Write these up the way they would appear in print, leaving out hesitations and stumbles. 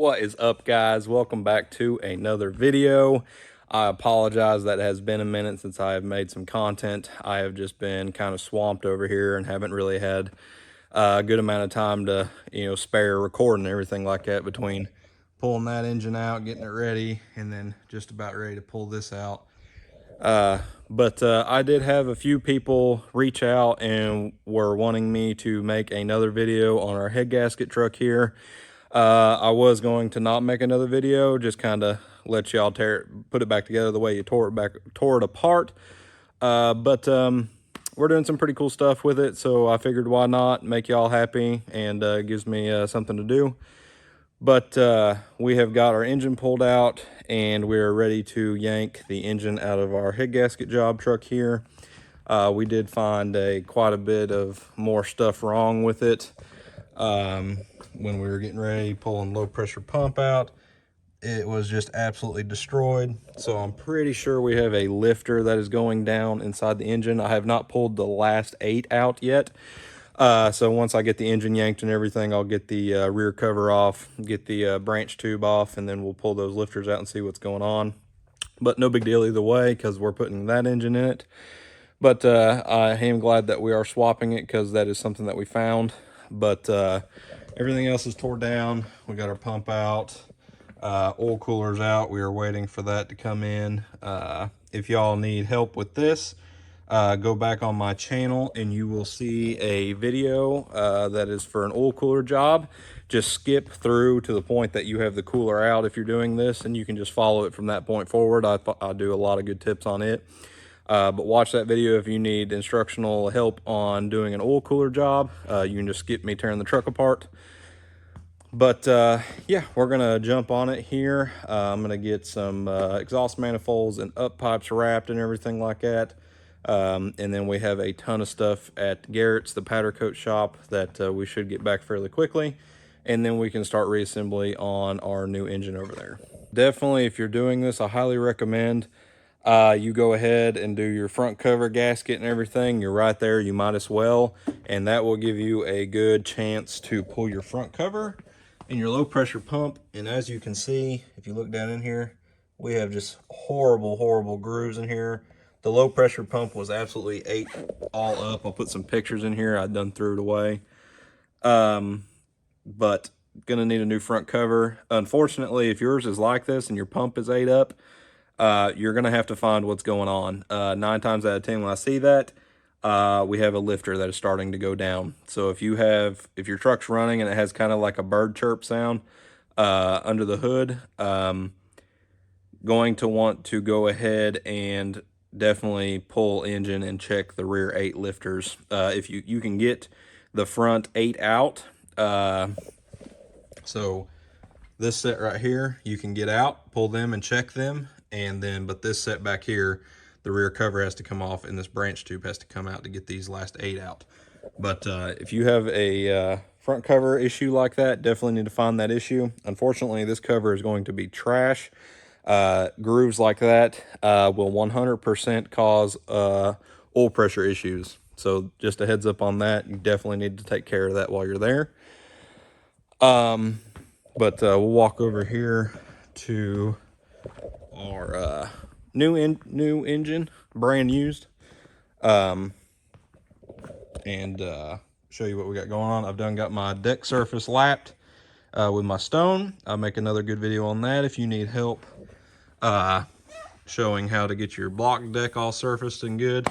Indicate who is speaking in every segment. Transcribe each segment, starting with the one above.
Speaker 1: What is up, guys? Welcome back to another video. I apologize that it has been a minute since I have made some content. I have just been kind of swamped over here and haven't really had a good amount of time to, spare recording and everything like that between pulling that engine out, getting it ready, and then just about ready to pull this out. But I did have a few people reach out and were wanting me to make another video on our head gasket truck here. I was going to not make another video, just kind of let y'all put it back together the way you tore it apart. But we're doing some pretty cool stuff with it, so I figured why not make y'all happy, and gives me something to do. But we have got our engine pulled out, and we're ready to yank the engine out of our head gasket job truck here. We did find quite a bit of more stuff wrong with it. When we were getting ready, pulling low pressure pump out, it was just absolutely destroyed. So I'm pretty sure we have a lifter that is going down inside the engine. I have not pulled the last 8 out yet. So once I get the engine yanked and everything, I'll get the rear cover off, get the branch tube off, and then we'll pull those lifters out and see what's going on. But no big deal either way, because we're putting that engine in it. But I am glad that we are swapping it, because that is something that we found. But everything else is tore down. We got our pump out, oil cooler's out. We are waiting for that to come in. If y'all need help with this, go back on my channel and you will see a video that is for an oil cooler job. Just skip through to the point that you have the cooler out if you're doing this, and you can just follow it from that point forward. I do a lot of good tips on it. But watch that video if you need instructional help on doing an oil cooler job. You can just skip me tearing the truck apart. But yeah, we're gonna jump on it here. I'm gonna get some exhaust manifolds and up pipes wrapped and everything like that. And then we have a ton of stuff at Garrett's, the powder coat shop, that we should get back fairly quickly. And then we can start reassembly on our new engine over there. Definitely, if you're doing this, I highly recommend you go ahead and do your front cover gasket and everything. You're right there, you might as well. And that will give you a good chance to pull your front cover and your low pressure pump. And as you can see, if you look down in here, we have just horrible grooves in here. The low pressure pump was absolutely ate all up. I'll put some pictures in here. I done threw it away. But gonna need a new front cover. Unfortunately, if yours is like this and your pump is ate up, you're gonna have to find what's going on. 9 times out of 10 when I see that, we have a lifter that is starting to go down. So if your truck's running and it has kind of like a bird chirp sound under the hood, going to want to go ahead and definitely pull engine and check the rear 8 lifters. If you can get the front 8 out, so this set right here, you can get out, pull them and check them. And then, but this set back here, the rear cover has to come off and this branch tube has to come out to get these last 8 out. But if you have a front cover issue like that, definitely need to find that issue. Unfortunately, this cover is going to be trash. Grooves like that will 100% cause oil pressure issues. So just a heads up on that. You definitely need to take care of that while you're there. But we'll walk over here to our new engine, brand used, and show you what we got going on. I've got my deck surface lapped with my stone. I'll make another good video on that if you need help showing how to get your block deck all surfaced and good.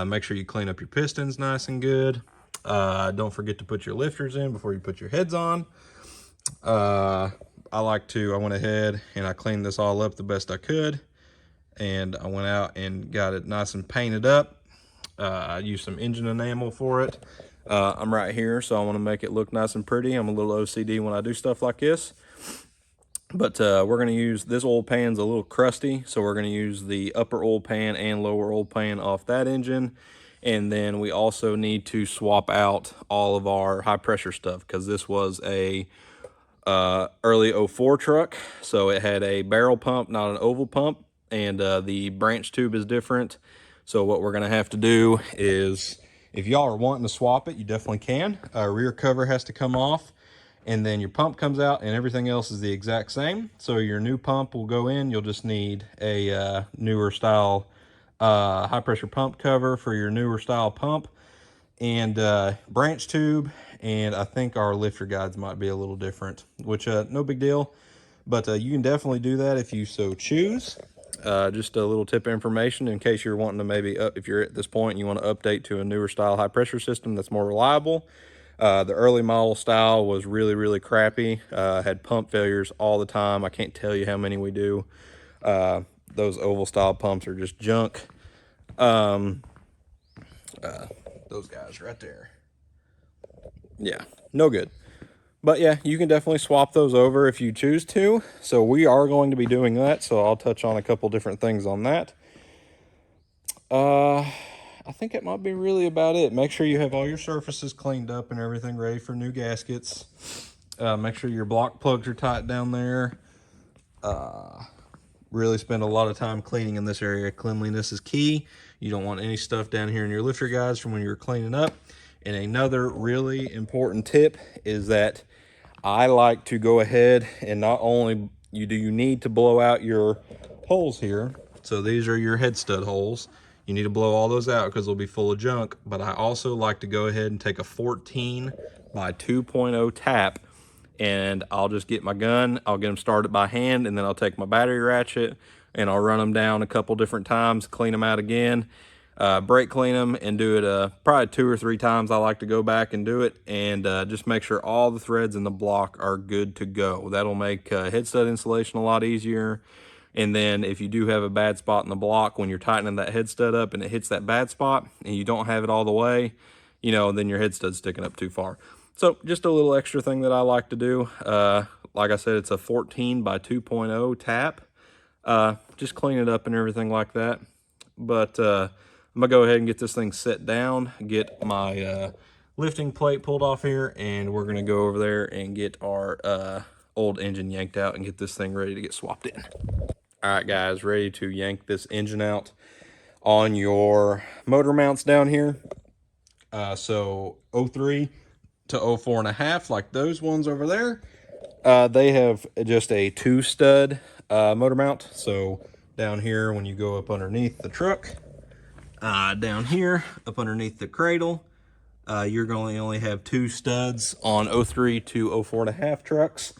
Speaker 1: Make sure you clean up your pistons nice and good. Don't forget to put your lifters in before you put your heads on. I went ahead and I cleaned this all up the best I could, and I went out and got it nice and painted up. I used some engine enamel for it. I'm right here, so I want to make it look nice and pretty. I'm a little OCD when I do stuff like this. But we're going to use, this oil pan's a little crusty, so we're going to use the upper oil pan and lower oil pan off that engine. And then we also need to swap out all of our high pressure stuff, because this was a early 04 truck, so it had a barrel pump, not an oval pump, and the branch tube is different. So what we're going to have to do is, if y'all are wanting to swap it, you definitely can. Rear cover has to come off, and then your pump comes out and everything else is the exact same. So your new pump will go in. You'll just need a newer style high pressure pump cover for your newer style pump, and branch tube, and I think our lifter guides might be a little different, which no big deal, but you can definitely do that if you so choose. Just a little tip of information in case you're wanting to maybe if you're at this point and you want to update to a newer style high pressure system that's more reliable. The early model style was really crappy. Had pump failures all the time. I can't tell you how many we do. Those oval style pumps are just junk. Those guys right there. Yeah, no good. But yeah, you can definitely swap those over if you choose to. So we are going to be doing that. So I'll touch on a couple different things on that. I think it might be really about it. Make sure you have all your surfaces cleaned up and everything ready for new gaskets. Make sure your block plugs are tight down there. Really spend a lot of time cleaning in this area. Cleanliness is key. You don't want any stuff down here in your lifter guides from when you're cleaning up. And another really important tip is that I like to go ahead and not only do you need to blow out your holes here. So these are your head stud holes. You need to blow all those out because they'll be full of junk. But I also like to go ahead and take a 14 by 2.0 tap, and I'll just get my gun, I'll get them started by hand, and then I'll take my battery ratchet and I'll run them down a couple different times, clean them out again, brake clean them, and do it probably 2 or 3 times. I like to go back and do it, and just make sure all the threads in the block are good to go. That'll make head stud installation a lot easier. And then if you do have a bad spot in the block when you're tightening that head stud up and it hits that bad spot and you don't have it all the way, you know, then your head stud's sticking up too far. So just a little extra thing that I like to do. Like I said, it's a 14 by 2.0 tap. Just clean it up and everything like that. But I'm gonna go ahead and get this thing set down, get my lifting plate pulled off here, and we're gonna go over there and get our old engine yanked out and get this thing ready to get swapped in. All right, guys, ready to yank this engine out on your motor mounts down here. So 03 to 04.5, like those ones over there. They have just a 2-stud motor mount. So down here, when you go up underneath the truck, down here up underneath the cradle, you're going to only have 2 studs on 03 to 04.5 trucks.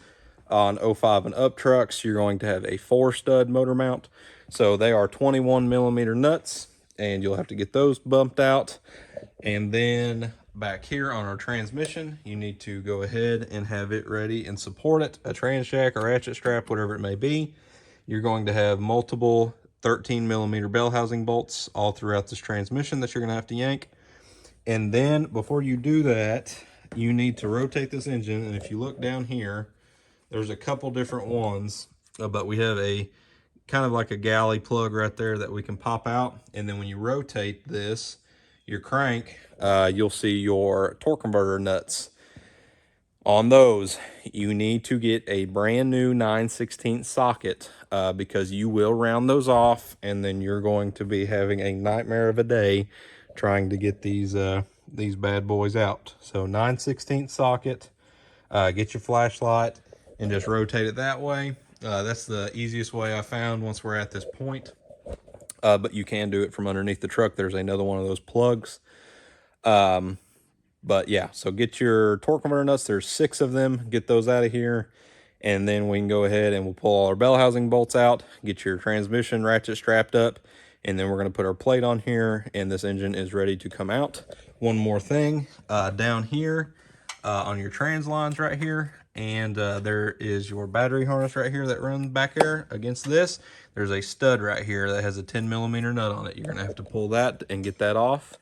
Speaker 1: On 05 and up trucks, you're going to have a 4-stud motor mount. So they are 21 millimeter nuts, and you'll have to get those bumped out. And then back here on our transmission, you need to go ahead and have it ready and support it, a trans jack or ratchet strap, whatever it may be. You're going to have multiple 13 millimeter bell housing bolts all throughout this transmission that you're going to have to yank. And then before you do that, you need to rotate this engine. And if you look down here, there's a couple different ones, but we have a kind of like a galley plug right there that we can pop out. And then when you rotate this, your crank, you'll see your torque converter nuts. On those, you need to get a brand new 9/16 socket because you will round those off, and then you're going to be having a nightmare of a day trying to get these bad boys out. So 9/16 socket, get your flashlight and just rotate it that way. That's the easiest way I found once we're at this point. But you can do it from underneath the truck. There's another one of those plugs. But yeah, so get your torque converter nuts. There's 6 of them. Get those out of here. And then we can go ahead and we'll pull all our bell housing bolts out, get your transmission ratchet strapped up, and then we're going to put our plate on here, and this engine is ready to come out. One more thing, down here on your trans lines right here, and there is your battery harness right here that runs back there against this. There's a stud right here that has a 10 millimeter nut on it. You're gonna have to pull that and get that off.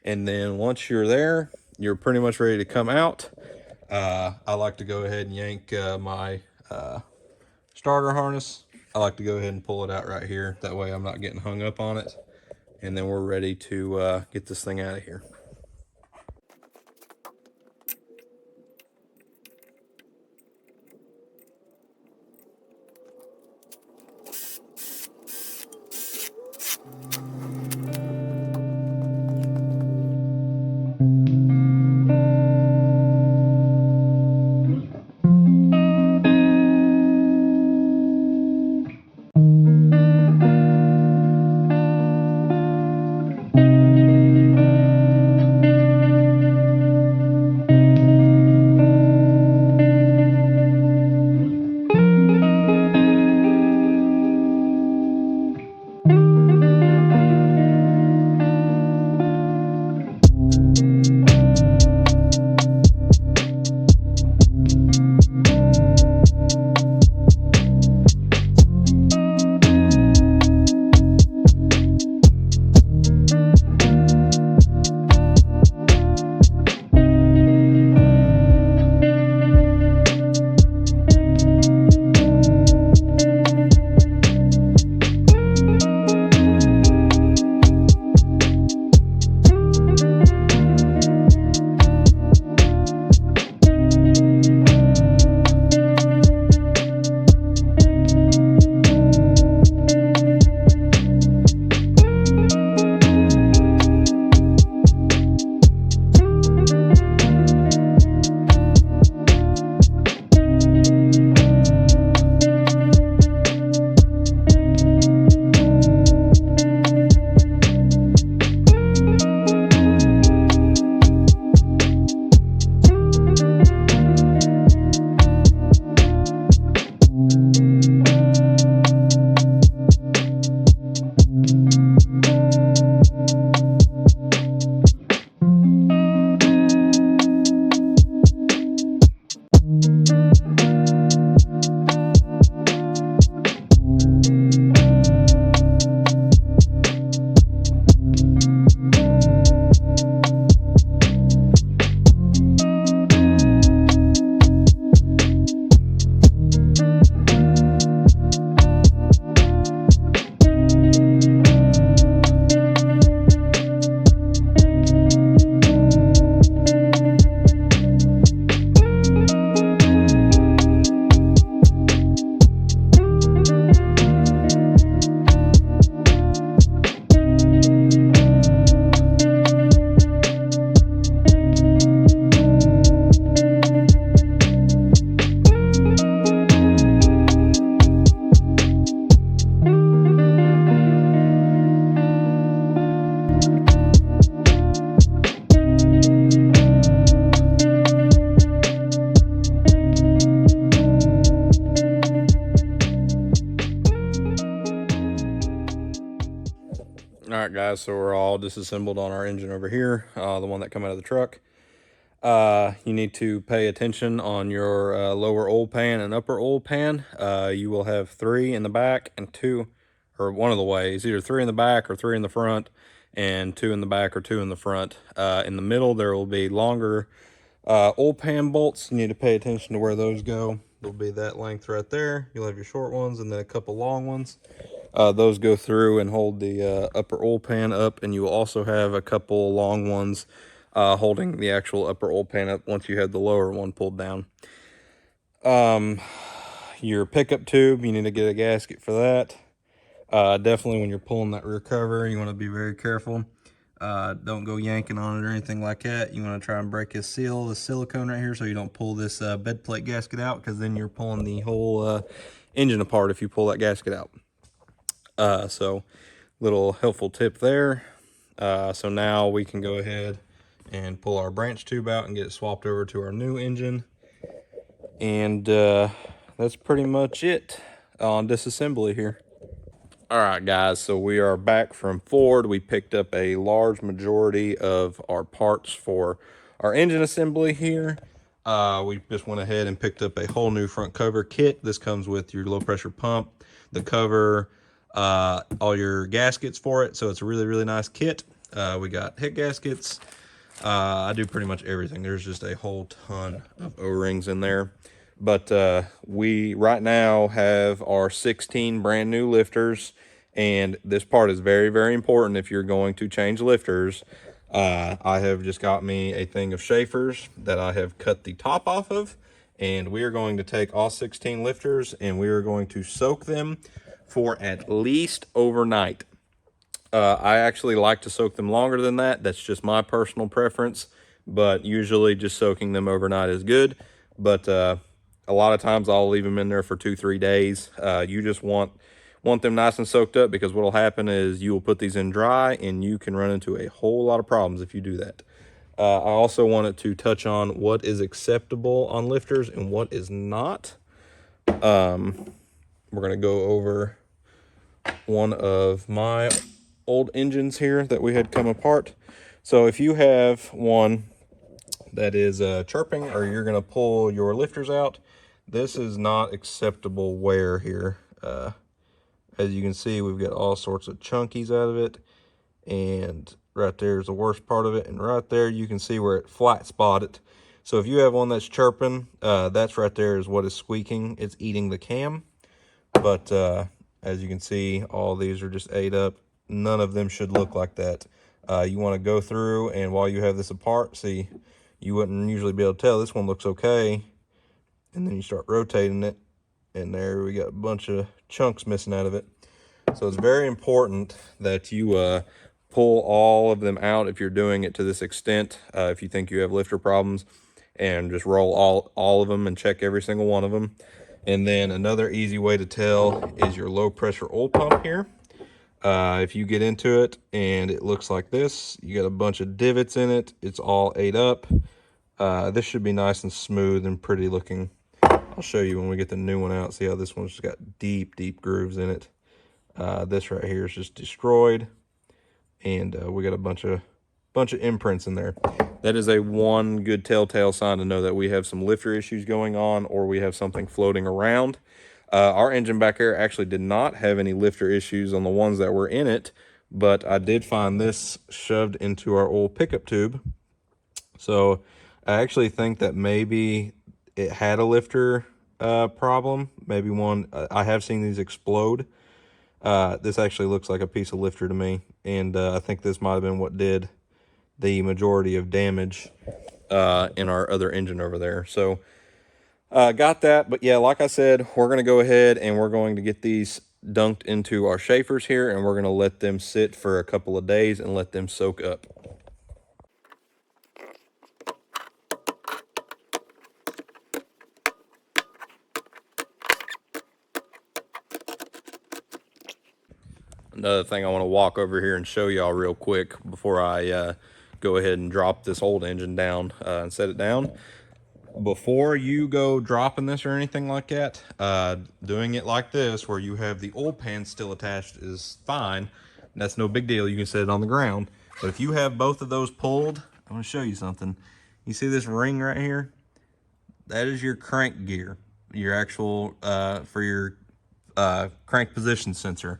Speaker 1: And then once you're there, you're pretty much ready to come out. I like to go ahead and yank my starter harness. I like to go ahead and pull it out right here. That way I'm not getting hung up on it. And then we're ready to get this thing out of here. All right, guys, so we're all disassembled on our engine over here, the one that come out of the truck. You need to pay attention on your lower oil pan and upper oil pan. You will have 3 in the back and 2, or one of the ways, either 3 in the back or 3 in the front, and 2 in the back or 2 in the front. In the middle, there will be longer oil pan bolts. You need to pay attention to where those go. There'll be that length right there. You'll have your short ones and then a couple long ones. Those go through and hold the upper oil pan up, and you will also have a couple long ones holding the actual upper oil pan up once you have the lower one pulled down. Your pickup tube, you need to get a gasket for that. Definitely when you're pulling that rear cover, you want to be very careful. Don't go yanking on it or anything like that. You want to try and break this seal, the silicone right here, so you don't pull this bed plate gasket out, because then you're pulling the whole engine apart if you pull that gasket out. So little helpful tip there. So now we can go ahead and pull our branch tube out and get it swapped over to our new engine. And that's pretty much it on disassembly here. All right, guys, so we are back from Ford. We picked up a large majority of our parts for our engine assembly here. We just went ahead and picked up a whole new front cover kit. This comes with your low pressure pump, the cover, all your gaskets for it. So it's a really, really nice kit. We got head gaskets. I do pretty much everything. There's just a whole ton of O-rings in there. But we right now have our 16 brand new lifters, and this part is very, very important if you're going to change lifters. I have just got me a thing of Schaefer's that I have cut the top off of, and we are going to take all 16 lifters and we are going to soak them for at least overnight. I actually like to soak them longer than that. That's just my personal preference, but usually just soaking them overnight is good. But a lot of times I'll leave them in there for 2-3 days. You just want them nice and soaked up, because what will happen is you will put these in dry and you can run into a whole lot of problems if you do that. I also wanted to touch on what is acceptable on lifters and what is not. We're going to go over one of my old engines here that we had come apart. So if you have one that is chirping, or you're going to pull your lifters out, this is not acceptable wear here. As you can see, we've got all sorts of chunkies out of it, and right there is the worst part of it, and right there you can see where it flat spotted. So if you have one that's chirping, that's right there is what is squeaking. It's eating the cam. But as you can see, all these are just ate up. None of them should look like that. You want to go through, and while you have this apart, see, you wouldn't usually be able to tell this one looks okay, and then you start rotating it, and there we got a bunch of chunks missing out of it. So it's very important that you pull all of them out if you're doing it to this extent. If you think you have lifter problems, and just roll all of them and check every single one of them. And then another easy way to tell is your low pressure oil pump here. If you get into it and it looks like this, you got a bunch of divots in it, it's all ate up. This should be nice and smooth and pretty looking. I'll show you when we get the new one out. See how this one's just got deep, deep grooves in it. This right here is just destroyed, and we got a bunch of imprints in there. That is one good telltale sign to know that we have some lifter issues going on, or we have something floating around. Our engine back here actually did not have any lifter issues on the ones that were in it, but I did find this shoved into our old pickup tube. So I actually think that maybe it had a lifter problem. Maybe one, I have seen these explode. This actually looks like a piece of lifter to me, and I think this might have been what did the majority of damage in our other engine over there. So got that. But yeah, like I said, we're going to go ahead and we're going to get these dunked into our Schaefer's here, and we're going to let them sit for a couple of days and let them soak up. Another thing I want to walk over here and show y'all real quick before I go ahead and drop this old engine down and set it down. Before you go dropping this or anything like that, doing it like this where you have the oil pan still attached is fine. That's no big deal. You can set it on the ground. But if you have both of those pulled, I'm gonna show you something. You see this ring right here? That is your crank gear, your actual, for your crank position sensor.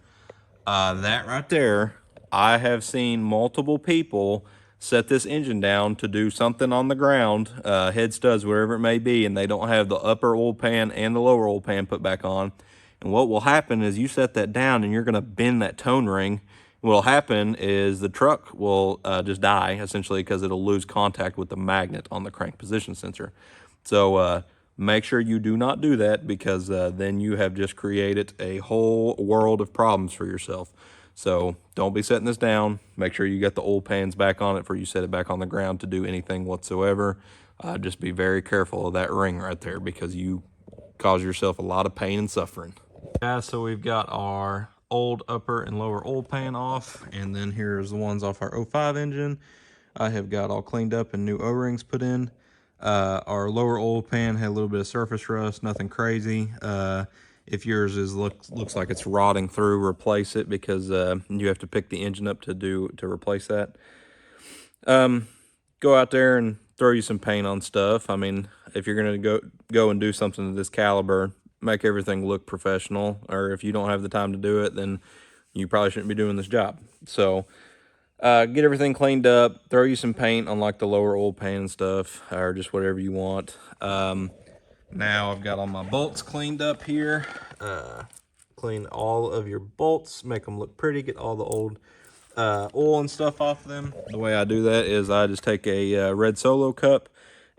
Speaker 1: That right there, I have seen multiple people set this engine down to do something on the ground, head studs, wherever it may be, and they don't have the upper oil pan and the lower oil pan put back on. And what will happen is you set that down and you're gonna bend that tone ring. What will happen is the truck will just die, essentially, because it'll lose contact with the magnet on the crank position sensor. So make sure you do not do that, because then you have just created a whole world of problems for yourself. So don't be setting this down. Make sure you get the oil pans back on it before you set it back on the ground to do anything whatsoever. Just be very careful of that ring right there, because you cause yourself a lot of pain and suffering. Yeah, so we've got our old upper and lower oil pan off, and then here's the ones off our 05 engine. I have got all cleaned up and new O-rings put in. Our lower oil pan had a little bit of surface rust, nothing crazy. If yours looks like it's rotting through, replace it, because you have to pick the engine up to replace that. Go out there and throw you some paint on stuff. I mean, if you're gonna go and do something of this caliber, make everything look professional. Or if you don't have the time to do it, then you probably shouldn't be doing this job. So get everything cleaned up, throw you some paint on like the lower oil pan and stuff, or just whatever you want. Now I've got all my bolts cleaned up here. Clean all of your bolts, make them look pretty, get all the old oil and stuff off them. The way I do that is I just take a red Solo cup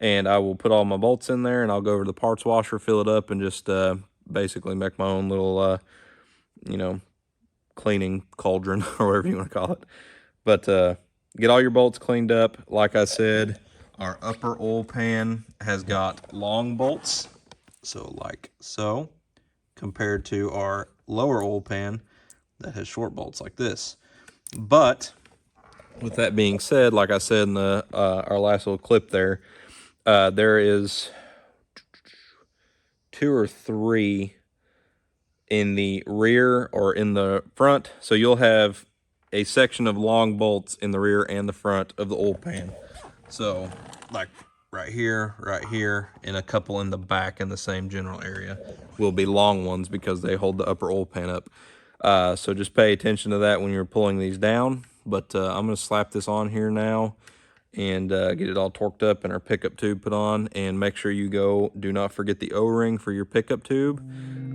Speaker 1: and I will put all my bolts in there, and I'll go over to the parts washer, fill it up, and just basically make my own little, you know, cleaning cauldron or whatever you want to call it. But get all your bolts cleaned up. Like I said, our upper oil pan has got long bolts, so like so, compared to our lower oil pan that has short bolts like this. But with that being said, like I said in the our last little clip there, there is 2 or 3 in the rear or in the front. So you'll have a section of long bolts in the rear and the front of the oil pan. So like right here, and a couple in the back in the same general area will be long ones, because they hold the upper oil pan up. So just pay attention to that when you're pulling these down. But I'm going to slap this on here now and get it all torqued up and our pickup tube put on. And make sure you do not forget the O-ring for your pickup tube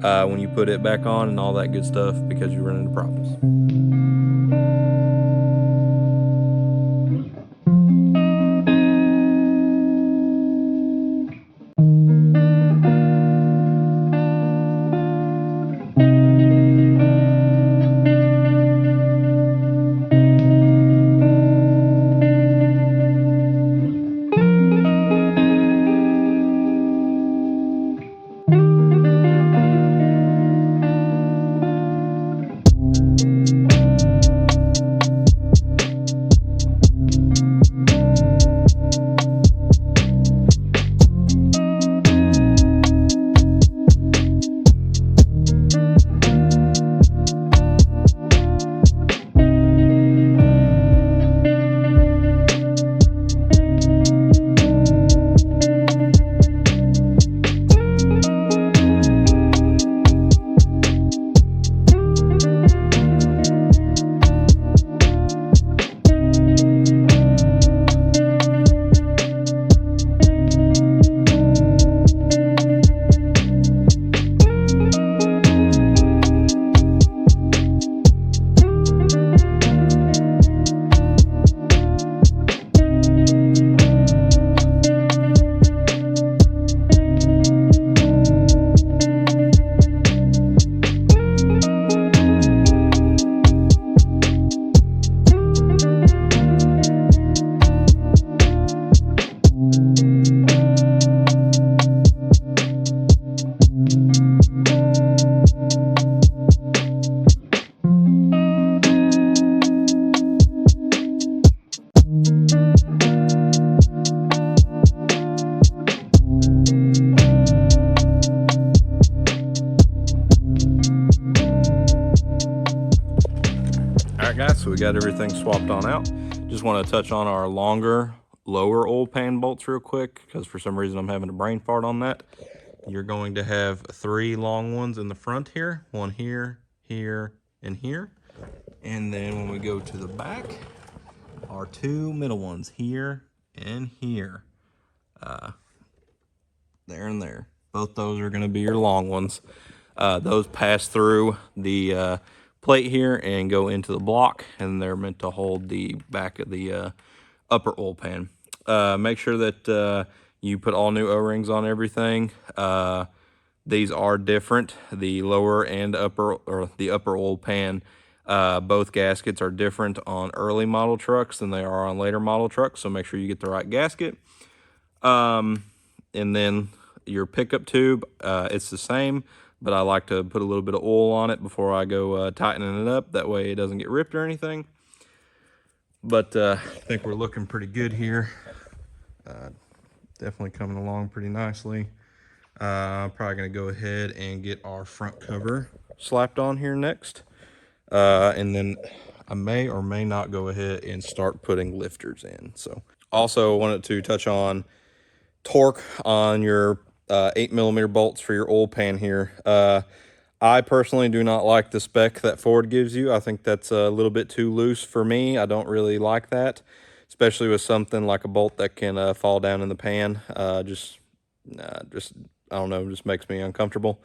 Speaker 1: when you put it back on and all that good stuff, because you run into problems. Guys, so we got everything swapped on out. Just want to touch on our longer, lower oil pan bolts real quick, because for some reason I'm having a brain fart on that. You're going to have 3 long ones in the front here, one here, here, and here. And then when we go to the back, our 2 middle ones here and here. There and there. Both those are going to be your long ones. Those pass through the plate here and go into the block, and they're meant to hold the back of the upper oil pan. Make sure that you put all new O-rings on everything. These are different. The lower and upper, or the upper oil pan, both gaskets are different on early model trucks than they are on later model trucks, so make sure you get the right gasket. And then your pickup tube, it's the same, but I like to put a little bit of oil on it before I go tightening it up. That way it doesn't get ripped or anything. But I think we're looking pretty good here. Definitely coming along pretty nicely. I'm probably going to go ahead and get our front cover slapped on here next. And then I may or may not go ahead and start putting lifters in. So also wanted to touch on torque on your 8mm bolts for your oil pan here. I personally do not like the spec that Ford gives you. I think that's a little bit too loose for me. I don't really like that, especially with something like a bolt that can fall down in the pan. Just I don't know, just makes me uncomfortable.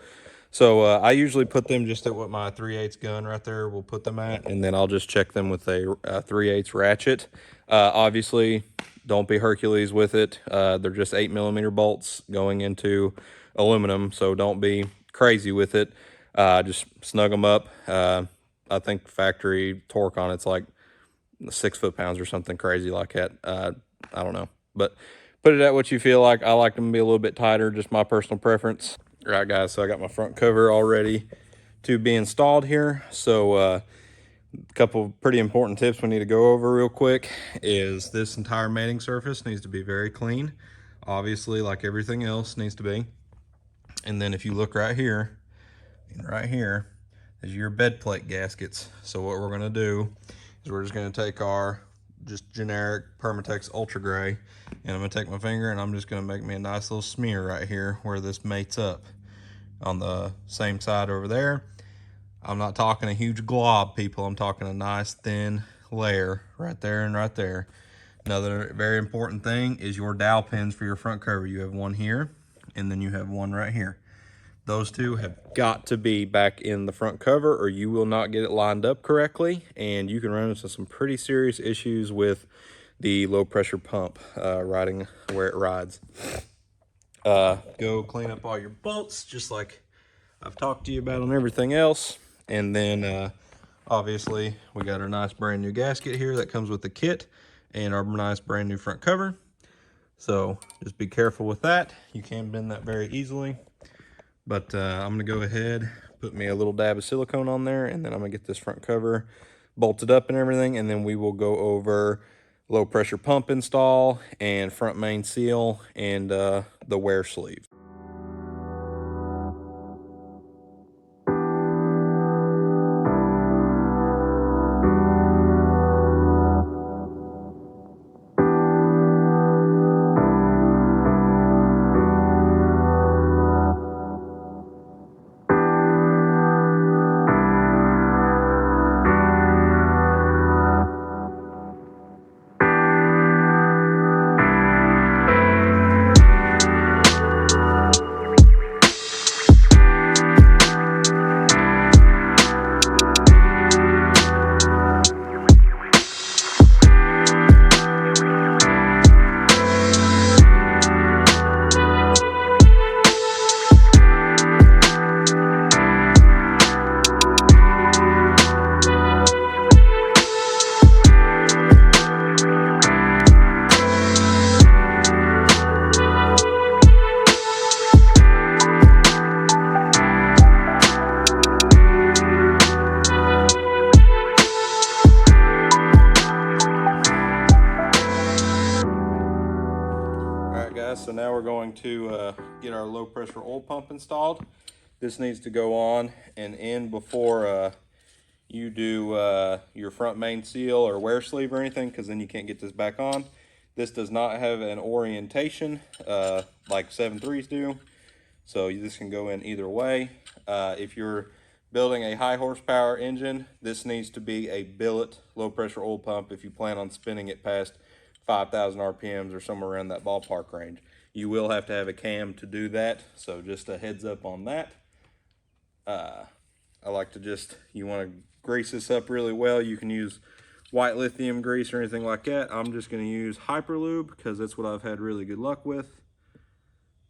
Speaker 1: So I usually put them just at what my 3/8 gun right there will put them at, and then I'll just check them with a 3/8 ratchet. Obviously, don't be Hercules with it. They're just 8mm bolts going into aluminum, so don't be crazy with it. Just snug them up. I think factory torque on it's like 6 foot-pounds or something crazy like that. I don't know, but put it at what you feel like. I like them to be a little bit tighter, just my personal preference. All right, guys, so I got my front cover all ready to be installed here. So a couple of pretty important tips we need to go over real quick is this entire mating surface needs to be very clean. Obviously, like everything else needs to be. And then if you look right here, and right here is your bed plate gaskets. So what we're gonna do is we're just gonna take our just generic Permatex Ultra Gray, and I'm gonna take my finger and I'm just gonna make me a nice little smear right here where this mates up on the same side over there. I'm not talking a huge glob, people. I'm talking a nice thin layer right there and right there. Another very important thing is your dowel pins for your front cover. You have one here, and then you have one right here. Those two have got to be back in the front cover, or you will not get it lined up correctly, and you can run into some pretty serious issues with the low pressure pump riding where it rides. Go clean up all your bolts, just like I've talked to you about on everything else. And then obviously we got our nice brand new gasket here that comes with the kit and our nice brand new front cover. So just be careful with that. You can bend that very easily. But I'm gonna go ahead, put me a little dab of silicone on there, and then I'm gonna get this front cover bolted up and everything, and then we will go over low pressure pump install and front main seal and the wear sleeve. So now we're going to get our low pressure oil pump installed. This needs to go on and in before you do your front main seal or wear sleeve or anything, because then you can't get this back on. This does not have an orientation like 7.3s do, so this can go in either way. If you're building a high horsepower engine, this needs to be a billet low pressure oil pump if you plan on spinning it past 5,000 RPMs or somewhere around that ballpark range. You will have to have a cam to do that, so just a heads up on that. I like to you want to grease this up really well. You can use white lithium grease or anything like that. I'm just going to use Hyperlube because that's what I've had really good luck with.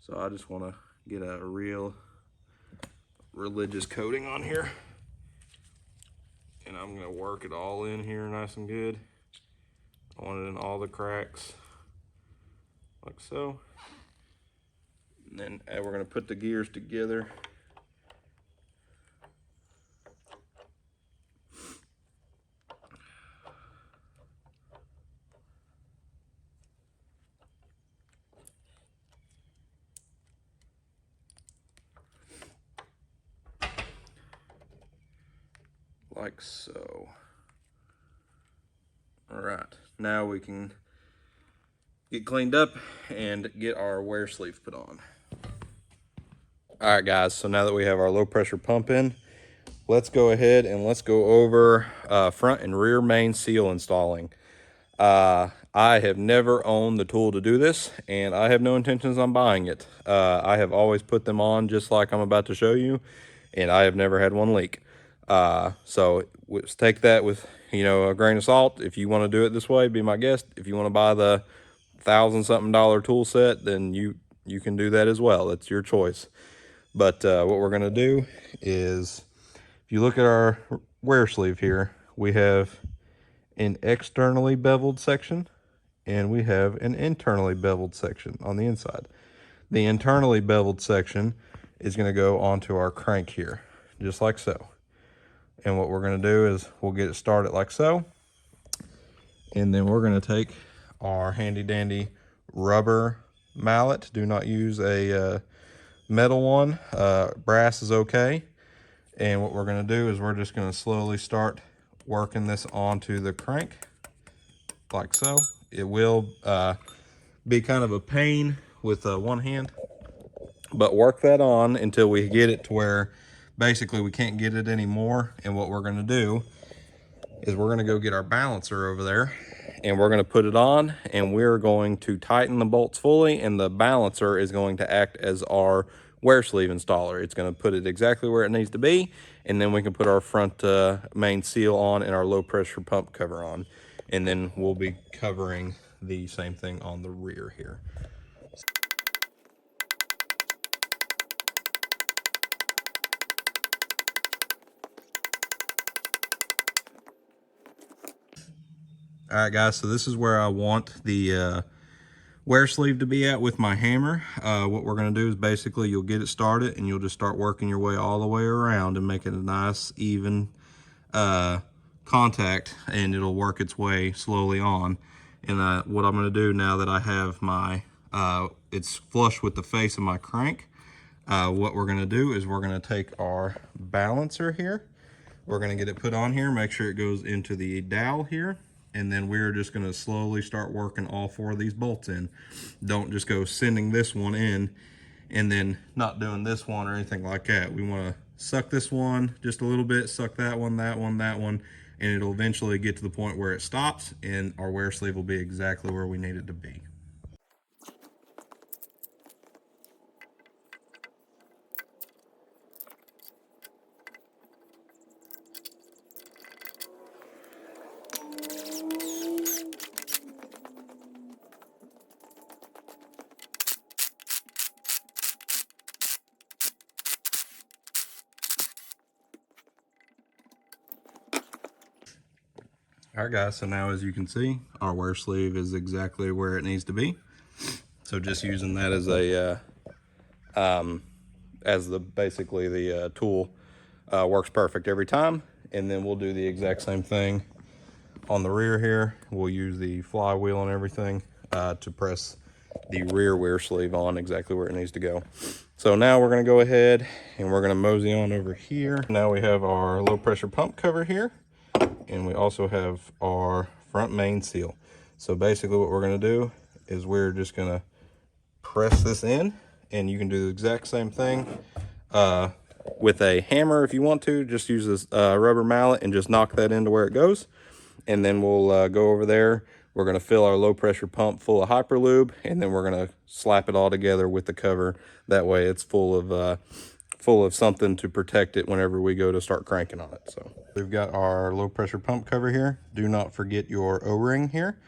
Speaker 1: So I just want to get a real religious coating on here. And I'm going to work it all in here nice and good. I want it in all the cracks, like so. And then we're going to put the gears together. Like so. All right, now we can get cleaned up and get our wear sleeve put on. All right, guys, so now that we have our low pressure pump in, let's go ahead and let's go over front and rear main seal installing. I have never owned the tool to do this, and I have no intentions on buying it. I have always put them on just like I'm about to show you, and I have never had one leak. So let's take that with, a grain of salt. If you want to do it this way, be my guest. If you want to buy the $1,000-something tool set, then you can do that as well. It's your choice. But what we're going to do is, if you look at our wear sleeve here, we have an externally beveled section and we have an internally beveled section on the inside. The internally beveled section is going to go onto our crank here, just like so. And what we're going to do is we'll get it started like so. And then we're going to take our handy dandy rubber mallet. Do not use a metal one. Brass is okay. And what we're going to do is we're just going to slowly start working this onto the crank like so. It will be kind of a pain with one hand, but work that on until we get it to where basically we can't get it anymore. And what we're going to do is we're going to go get our balancer over there and we're going to put it on, and we're going to tighten the bolts fully, and the balancer is going to act as our wear sleeve installer. It's going to put it exactly where it needs to be, and then we can put our front main seal on and our low pressure pump cover on, and then we'll be covering the same thing on the rear here. All right, guys, so this is where I want the wear sleeve to be at with my hammer. What we're going to do is basically you'll get it started and you'll just start working your way all the way around and make it a nice even contact, and it'll work its way slowly on. And what I'm going to do now that I have my it's flush with the face of my crank, what we're going to do is we're going to take our balancer here, we're going to get it put on here, make sure it goes into the dowel here, and then we're just going to slowly start working all four of these bolts in. Don't just go sending this one in and then not doing this one or anything like that. We want to suck this one just a little bit, suck that one, that one, that one, and it'll eventually get to the point where it stops and our wear sleeve will be exactly where we need it to be. All right, guys, so now as you can see, our wear sleeve is exactly where it needs to be. So just using that as a basically the tool works perfect every time. And then we'll do the exact same thing on the rear here. We'll use the flywheel and everything to press the rear wear sleeve on exactly where it needs to go. So now we're going to go ahead and we're going to mosey on over here. Now we have our low pressure pump cover here, and we also have our front main seal. So basically what we're going to do is we're just going to press this in, and you can do the exact same thing with a hammer if you want to. Just use this rubber mallet and just knock that into where it goes. And then we'll go over there. We're going to fill our low pressure pump full of hyperlube, and then we're going to slap it all together with the cover. That way it's full of something to protect it whenever we go to start cranking on it. So we've got our low pressure pump cover here. Do not forget your O-ring here,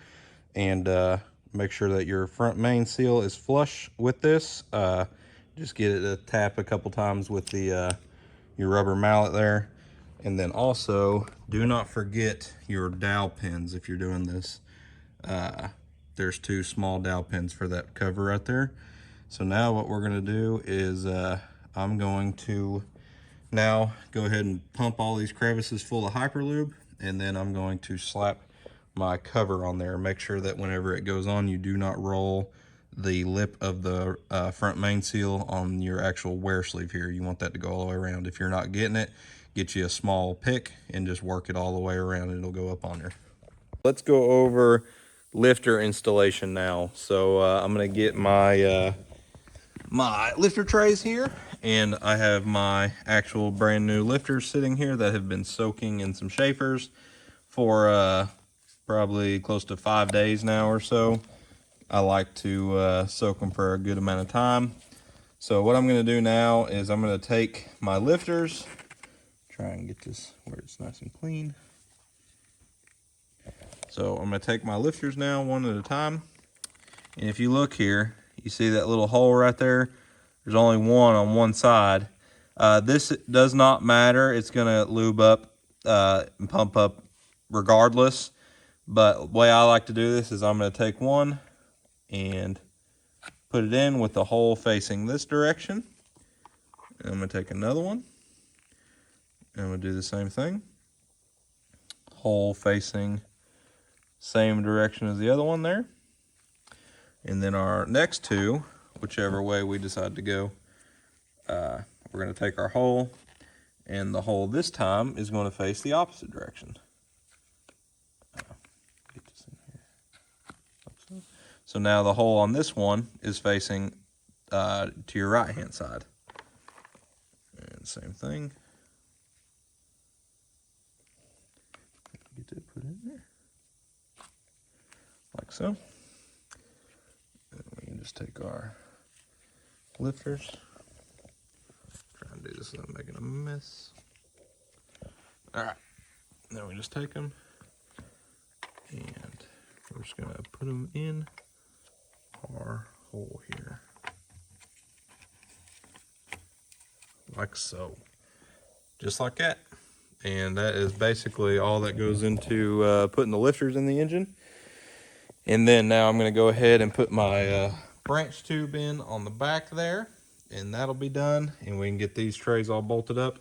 Speaker 1: and make sure that your front main seal is flush with this. Just get it to tap a couple times with the your rubber mallet there. And then also, do not forget your dowel pins if you're doing this. There's 2 small dowel pins for that cover right there. So now what we're going to do is I'm going to now go ahead and pump all these crevices full of hyperlube, and then I'm going to slap my cover on there. Make sure that whenever it goes on, you do not roll the lip of the front main seal on your actual wear sleeve here. You want that to go all the way around. If you're not getting it, get you a small pick and just work it all the way around, and it'll go up on there. Let's go over lifter installation now. So I'm gonna get my my lifter trays here, and I have my actual brand new lifters sitting here that have been soaking in some Schaefer's for probably close to 5 days now or so. I like to soak them for a good amount of time. So what I'm going to do now is I'm going to take my lifters, try and get this where it's nice and clean. So I'm going to take my lifters now one at a time. And if you look here, you see that little hole right there? There's only one on one side. This does not matter. It's going to lube up and pump up regardless. But the way I like to do this is I'm going to take one and put it in with the hole facing this direction. And I'm going to take another one, and I'm going to do the same thing. Hole facing same direction as the other one there. And then our next 2, whichever way we decide to go, we're going to take our hole, and the hole this time is going to face the opposite direction. Get this in here. So now the hole on this one is facing to your right hand side. And same thing. Get that put in there. Like so. And we can just take our lifters. Try and do this without making a mess. Alright. Now we just take them, and we're just going to put them in our hole here. Like so. Just like that. And that is basically all that goes into putting the lifters in the engine. And then now I'm going to go ahead and put my branch tube in on the back there, and that'll be done, and we can get these trays all bolted up,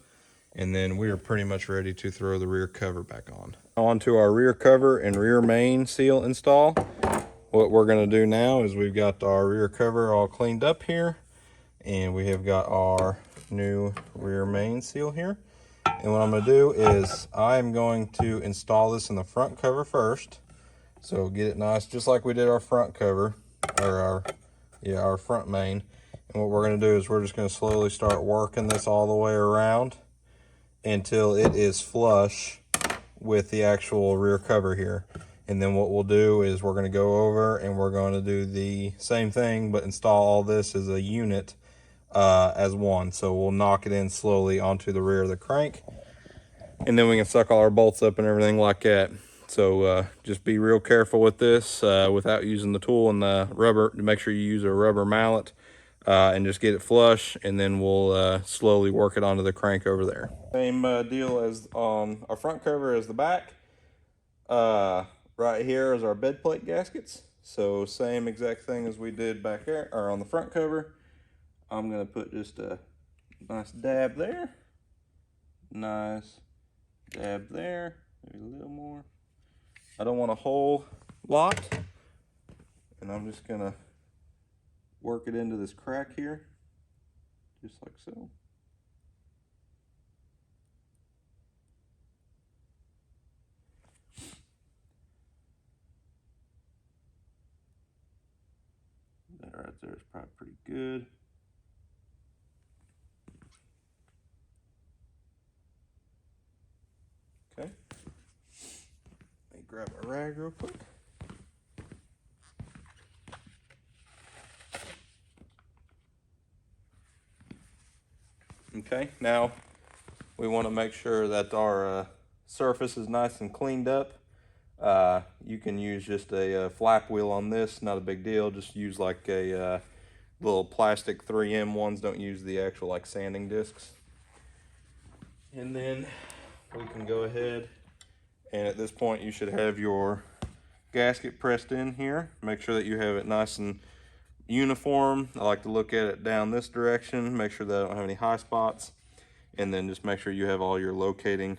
Speaker 1: and then we are pretty much ready to throw the rear cover back on. On to our rear cover and rear main seal install. What we're going to do now is we've got our rear cover all cleaned up here, and we have got our new rear main seal here. And what I'm going to do is I'm going to install this in the front cover first. So get it nice, just like we did our front cover, or our front main. And what we're going to do is we're just going to slowly start working this all the way around until it is flush with the actual rear cover here. And then what we'll do is we're going to go over and we're going to do the same thing, but install all this as a unit as one. So we'll knock it in slowly onto the rear of the crank, and then we can suck all our bolts up and everything like that. So just be real careful with this without using the tool and the rubber. Make sure you use a rubber mallet and just get it flush, and then we'll slowly work it onto the crank over there. Same deal as on our front cover as the back. Right here is our bed plate gaskets. So same exact thing as we did back there, or on the front cover. I'm gonna put just a nice dab there. Nice dab there, maybe a little more. I don't want a whole lot, and I'm just gonna work it into this crack here. just like so. That right there is probably pretty good. Okay. Let me grab my rag real quick. Okay, now we want to make sure that our surface is nice and cleaned up. You can use just a flap wheel on this, not a big deal. Just use like a little plastic 3M ones. Don't use the actual like sanding discs. And then we can go ahead, and at this point you should have your gasket pressed in here. Make sure that you have it nice and uniform. I like to look at it down this direction, make sure that I don't have any high spots, and then just make sure you have all your locating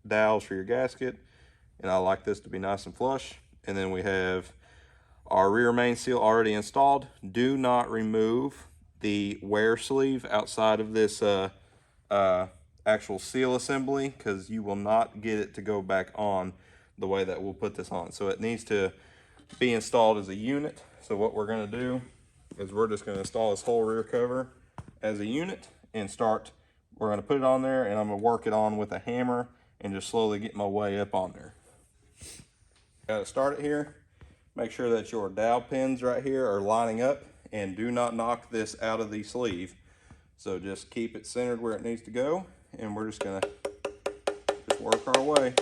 Speaker 1: dowels for your gasket. And I like this to be nice and flush. And then we have our rear main seal already installed. Do not remove the wear sleeve outside of this actual seal assembly, because you will not get it to go back on the way that we'll put this on. So it needs to be installed as a unit. So what we're going to do is we're just going to install this whole rear cover as a unit and we're going to put it on there, and I'm going to work it on with a hammer and just slowly get my way up on there. Got to start it here. Make sure that your dowel pins right here are lining up, and do not knock this out of the sleeve. So just keep it centered where it needs to go, and we're just going to just work our way.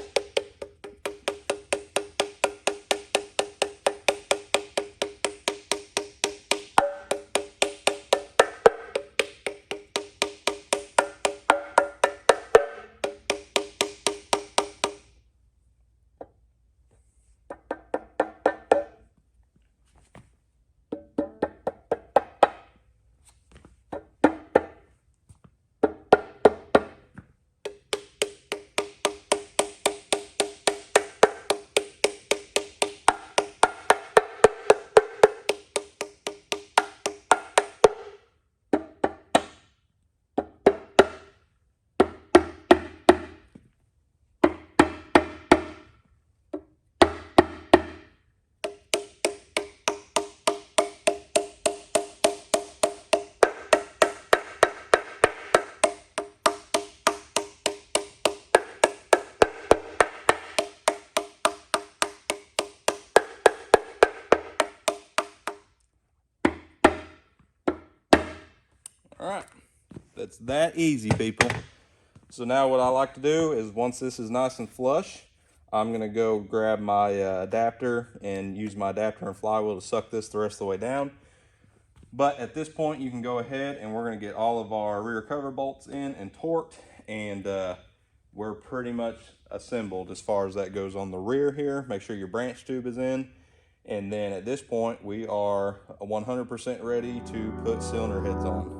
Speaker 1: All right, that's that easy, people. So now what I like to do is, once this is nice and flush, I'm gonna go grab my adapter and use my adapter and flywheel to suck this the rest of the way down. But at this point, you can go ahead and we're gonna get all of our rear cover bolts in and torqued, and we're pretty much assembled as far as that goes on the rear here. Make sure your branch tube is in. And then at this point, we are 100% ready to put cylinder heads on.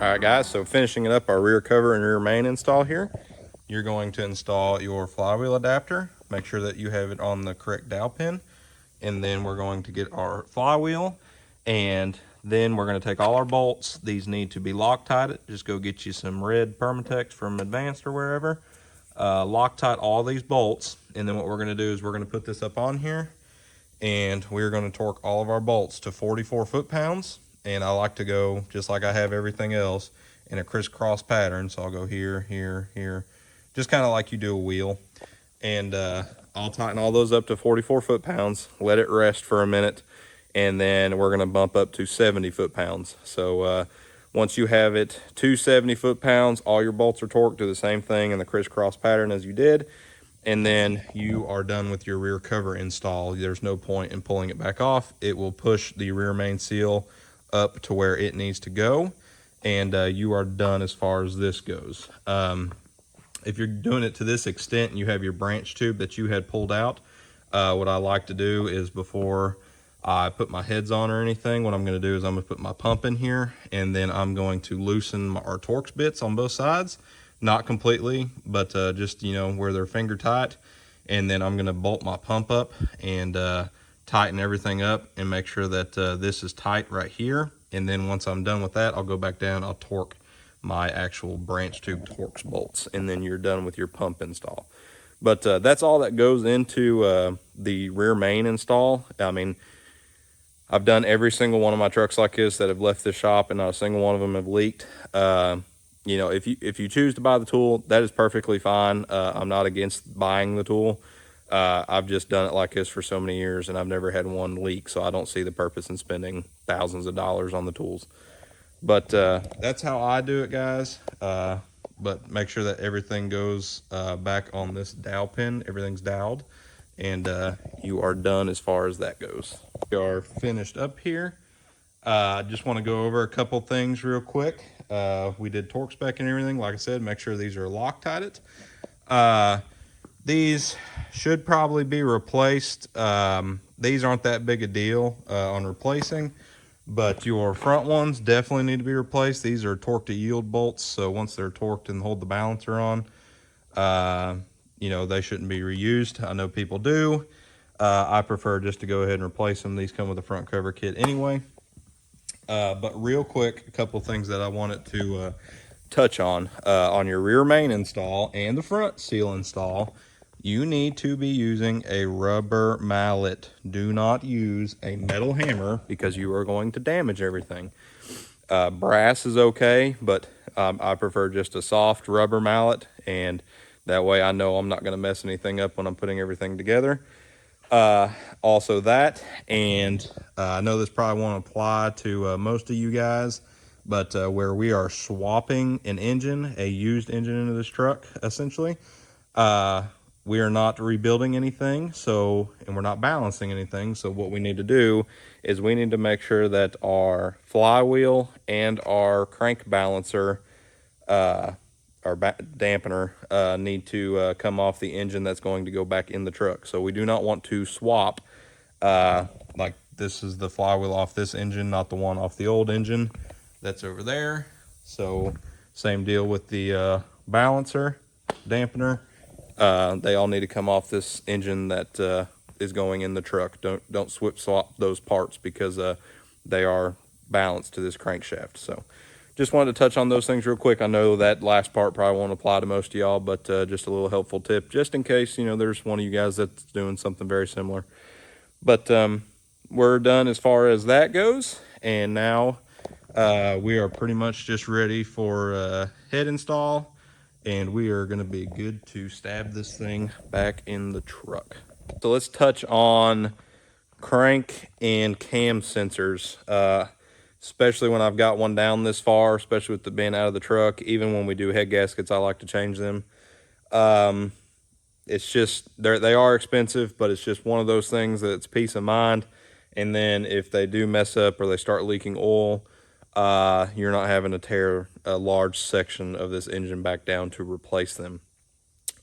Speaker 1: All right, guys, so finishing it up our rear cover and rear main install here, you're going to install your flywheel adapter. Make sure that you have it on the correct dowel pin. And then we're going to get our flywheel, and then we're going to take all our bolts. These need to be Loctite. Just go get you some red Permatex from Advanced or wherever. Loctite all these bolts, and then what we're going to do is we're going to put this up on here, and we're going to torque all of our bolts to 44 foot-pounds. And I like to go, just like I have everything else, in a crisscross pattern. So I'll go here, here, here, just kind of like you do a wheel. And I'll tighten all those up to 44 foot-pounds, let it rest for a minute, and then we're going to bump up to 70 foot-pounds. So once you have it to 70 foot-pounds, all your bolts are torqued to the same thing in the crisscross pattern as you did, and then you are done with your rear cover install. There's no point in pulling it back off. It will push the rear main seal up to where it needs to go, and you are done as far as this goes. If you're doing it to this extent and you have your branch tube that you had pulled out, what I like to do is, before I put my heads on or anything. What I'm going to do is I'm going to put my pump in here, and then I'm going to loosen our Torx bits on both sides. Not completely, but just, you know, where they're finger tight. And then I'm going to bolt my pump up and tighten everything up and make sure that this is tight right here. And then once I'm done with that, I'll go back down, I'll torque my actual branch tube Torx bolts, and then you're done with your pump install. But that's all that goes into the rear main install. I mean, I've done every single one of my trucks like this that have left the shop, and not a single one of them have leaked. You know, if you choose to buy the tool, that is perfectly fine. I'm not against buying the tool. I've just done it like this for so many years, and I've never had one leak, so I don't see the purpose in spending thousands of dollars on the tools. But that's how I do it, guys. But make sure that everything goes back on this dowel pin. Everything's doweled, and you are done as far as that goes. We are finished up here. Just want to go over a couple things real quick. We did torque spec and everything. Like I said, make sure these are Loctited. These should probably be replaced. These aren't that big a deal on replacing, but your front ones definitely need to be replaced. These are torque to yield bolts, so once they're torqued and hold the balancer on, you know, they shouldn't be reused. I know people do. I prefer just to go ahead and replace them. These come with a front cover kit anyway. But real quick, a couple things that I wanted to touch on your rear main install and the front seal install. You need to be using a rubber mallet. Do not use a metal hammer because you are going to damage everything. Brass is okay, but I prefer just a soft rubber mallet, and that way I know I'm not going to mess anything up when I'm putting everything together. Also that, and I know this probably won't apply to most of you guys, but where we are swapping an engine, a used engine into this truck, essentially, we are not rebuilding anything, so, and we're not balancing anything. So what we need to do is we need to make sure that our flywheel and our crank balancer, our dampener, need to come off the engine that's going to go back in the truck. So we do not want to swap, like this is the flywheel off this engine, not the one off the old engine that's over there. So same deal with the balancer, dampener. They all need to come off this engine that is going in the truck. Don't swap those parts because they are balanced to this crankshaft. So just wanted to touch on those things real quick. I know that last part probably won't apply to most of y'all, but just a little helpful tip, just in case, you know, there's one of you guys that's doing something very similar. But we're done as far as that goes, and now we are pretty much just ready for head install, and we are going to be good to stab this thing back in the truck. So let's touch on crank and cam sensors, especially when I've got one down this far, especially with the being out of the truck. Even when we do head gaskets, I like to change them. It's just, they are expensive, but it's just one of those things that's peace of mind. And then if they do mess up or they start leaking oil, you're not having to tear a large section of this engine back down to replace them.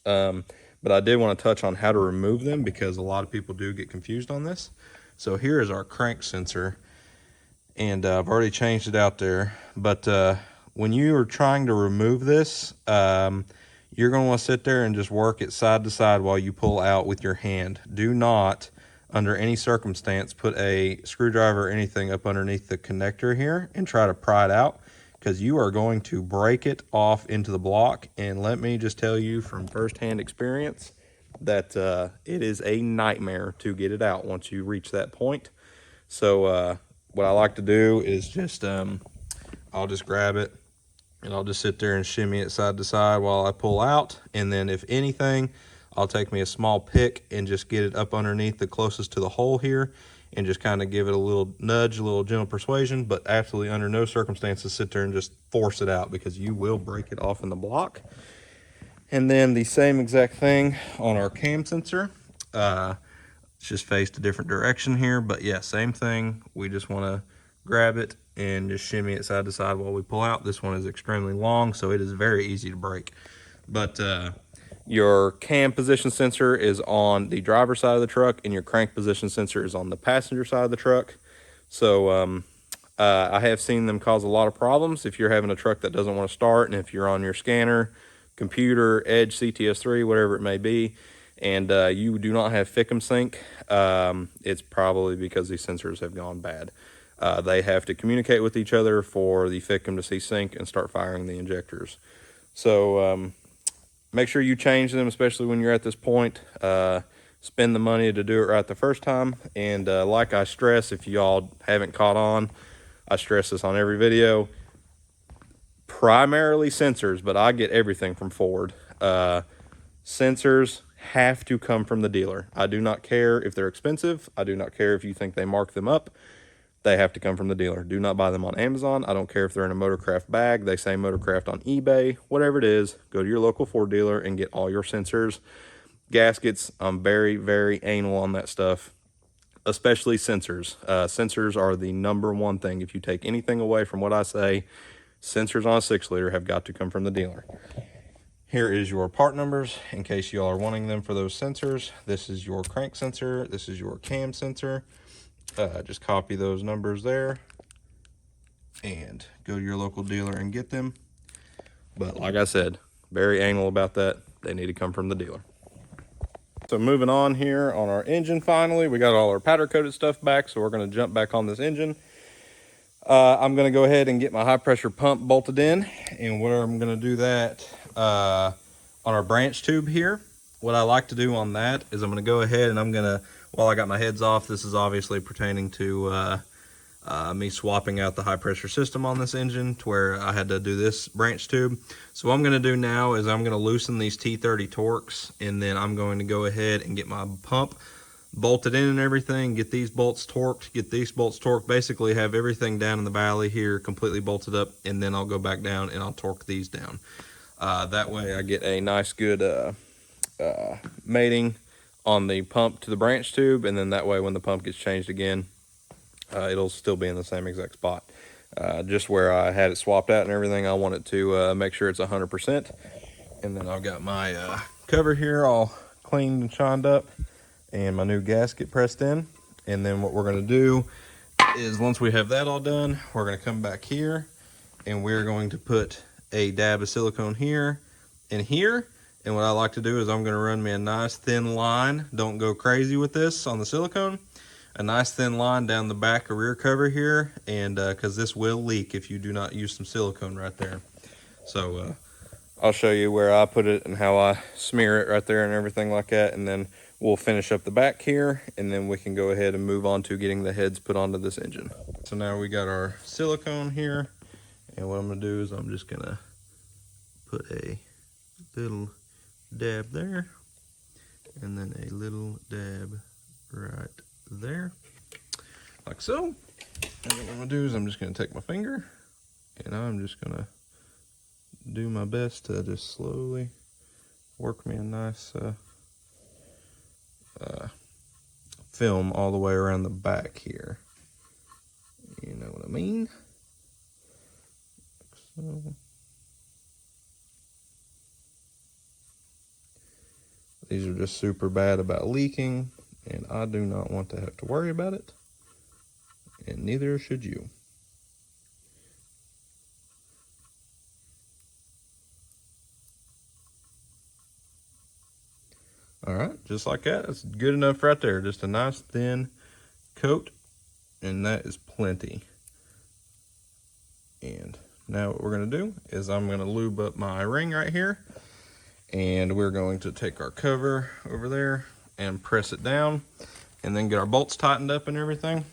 Speaker 1: But I did want to touch on how to remove them because a lot of people do get confused on this. So here is our crank sensor, and I've already changed it out there. But when you are trying to remove this, you're going to want to sit there and just work it side to side while you pull out with your hand. Do not, under any circumstance, put a screwdriver or anything up underneath the connector here and try to pry it out, because you are going to break it off into the block. And let me just tell you from firsthand experience that it is a nightmare to get it out once you reach that point. So what I like to do is just I'll just grab it and I'll just sit there and shimmy it side to side while I pull out. And then if anything, I'll take me a small pick and just get it up underneath the closest to the hole here and just kind of give it a little nudge, a little gentle persuasion, but absolutely under no circumstances sit there and just force it out, because you will break it off in the block. And then the same exact thing on our cam sensor. It's just faced a different direction here, but yeah, same thing. We just want to grab it and just shimmy it side to side while we pull out. This one is extremely long, so it is very easy to break. But Your cam position sensor is on the driver's side of the truck, and your crank position sensor is on the passenger side of the truck. So I have seen them cause a lot of problems if you're having a truck that doesn't want to start, and if you're on your scanner, computer, Edge, CTS3, whatever it may be, and you do not have FICM sync, it's probably because these sensors have gone bad. They have to communicate with each other for the FICM to see sync and start firing the injectors. So make sure you change them, especially when you're at this point. Spend the money to do it right the first time. And like I stress, if y'all haven't caught on, I stress this on every video, primarily sensors, but I get everything from Ford. Sensors have to come from the dealer. I do not care if they're expensive. I do not care if you think they mark them up. They have to come from the dealer. Do not buy them on Amazon. I don't care if they're in a Motorcraft bag. They say Motorcraft on eBay. Whatever it is, go to your local Ford dealer and get all your sensors. Gaskets, I'm very, very anal on that stuff, especially sensors. Sensors are the #1 thing. If you take anything away from what I say, sensors on a 6-liter have got to come from the dealer. Here is your part numbers in case y'all are wanting them for those sensors. This is your crank sensor. This is your cam sensor. Just copy those numbers there and go to your local dealer and get them. But like I said, very anal about that. They need to come from the dealer. So moving on here on our engine, finally, we got all our powder coated stuff back, so we're going to jump back on this engine. I'm going to go ahead and get my high pressure pump bolted in, and where I'm going to do that on our branch tube here. What I like to do on that is I'm going to go ahead and I'm going to, while I got my heads off, this is obviously pertaining to me swapping out the high pressure system on this engine to where I had to do this branch tube. So what I'm going to do now is I'm going to loosen these T30 Torx, and then I'm going to go ahead and get my pump bolted in and everything, get these bolts torqued, basically have everything down in the valley here completely bolted up, and then I'll go back down and I'll torque these down. That way I get a nice good mating on the pump to the branch tube, and then that way when the pump gets changed again, it'll still be in the same exact spot. Just where I had it swapped out and everything, I want it to make sure it's 100%. And then I've got my cover here all cleaned and shined up, and my new gasket pressed in. And then what we're going to do is, once we have that all done, we're going to come back here and we're going to put a dab of silicone here and here. And what I like to do is I'm going to run me a nice thin line. Don't go crazy with this on the silicone. A nice thin line down the back of rear cover here, and because this will leak if you do not use some silicone right there. So I'll show you where I put it and how I smear it right there and everything like that, and then we'll finish up the back here, and then we can go ahead and move on to getting the heads put onto this engine. So now we got our silicone here, and what I'm going to do is I'm just going to put a little dab there, and then a little dab right there, like so. And then what I'm going to do is I'm just going to take my finger, and I'm just going to do my best to just slowly work me a nice film all the way around the back here. You know what I mean? Like so. These are just super bad about leaking, and I do not want to have to worry about it, and neither should you. All right, just like that. That's good enough right there. Just a nice thin coat, and that is plenty. And now what we're going to do is I'm going to lube up my ring right here, and we're going to take our cover over there and press it down, and then get our bolts tightened up and everything.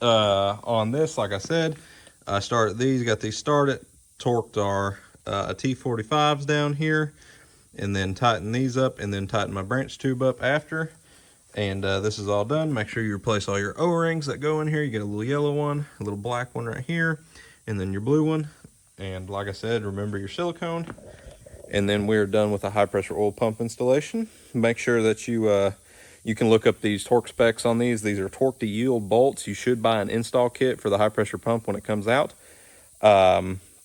Speaker 1: On this, like I said, I started these, got these started, torqued our T45s down here, and then tighten these up, and then tighten my branch tube up after. And this is all done. Make sure you replace all your O-rings that go in here. You get a little yellow one, a little black one right here, and then your blue one. And like I said, remember your silicone. And then we're done with the high pressure oil pump installation. Make sure that you can look up these torque specs on these. These are torque to yield bolts. You should buy an install kit for the high pressure pump when it comes out.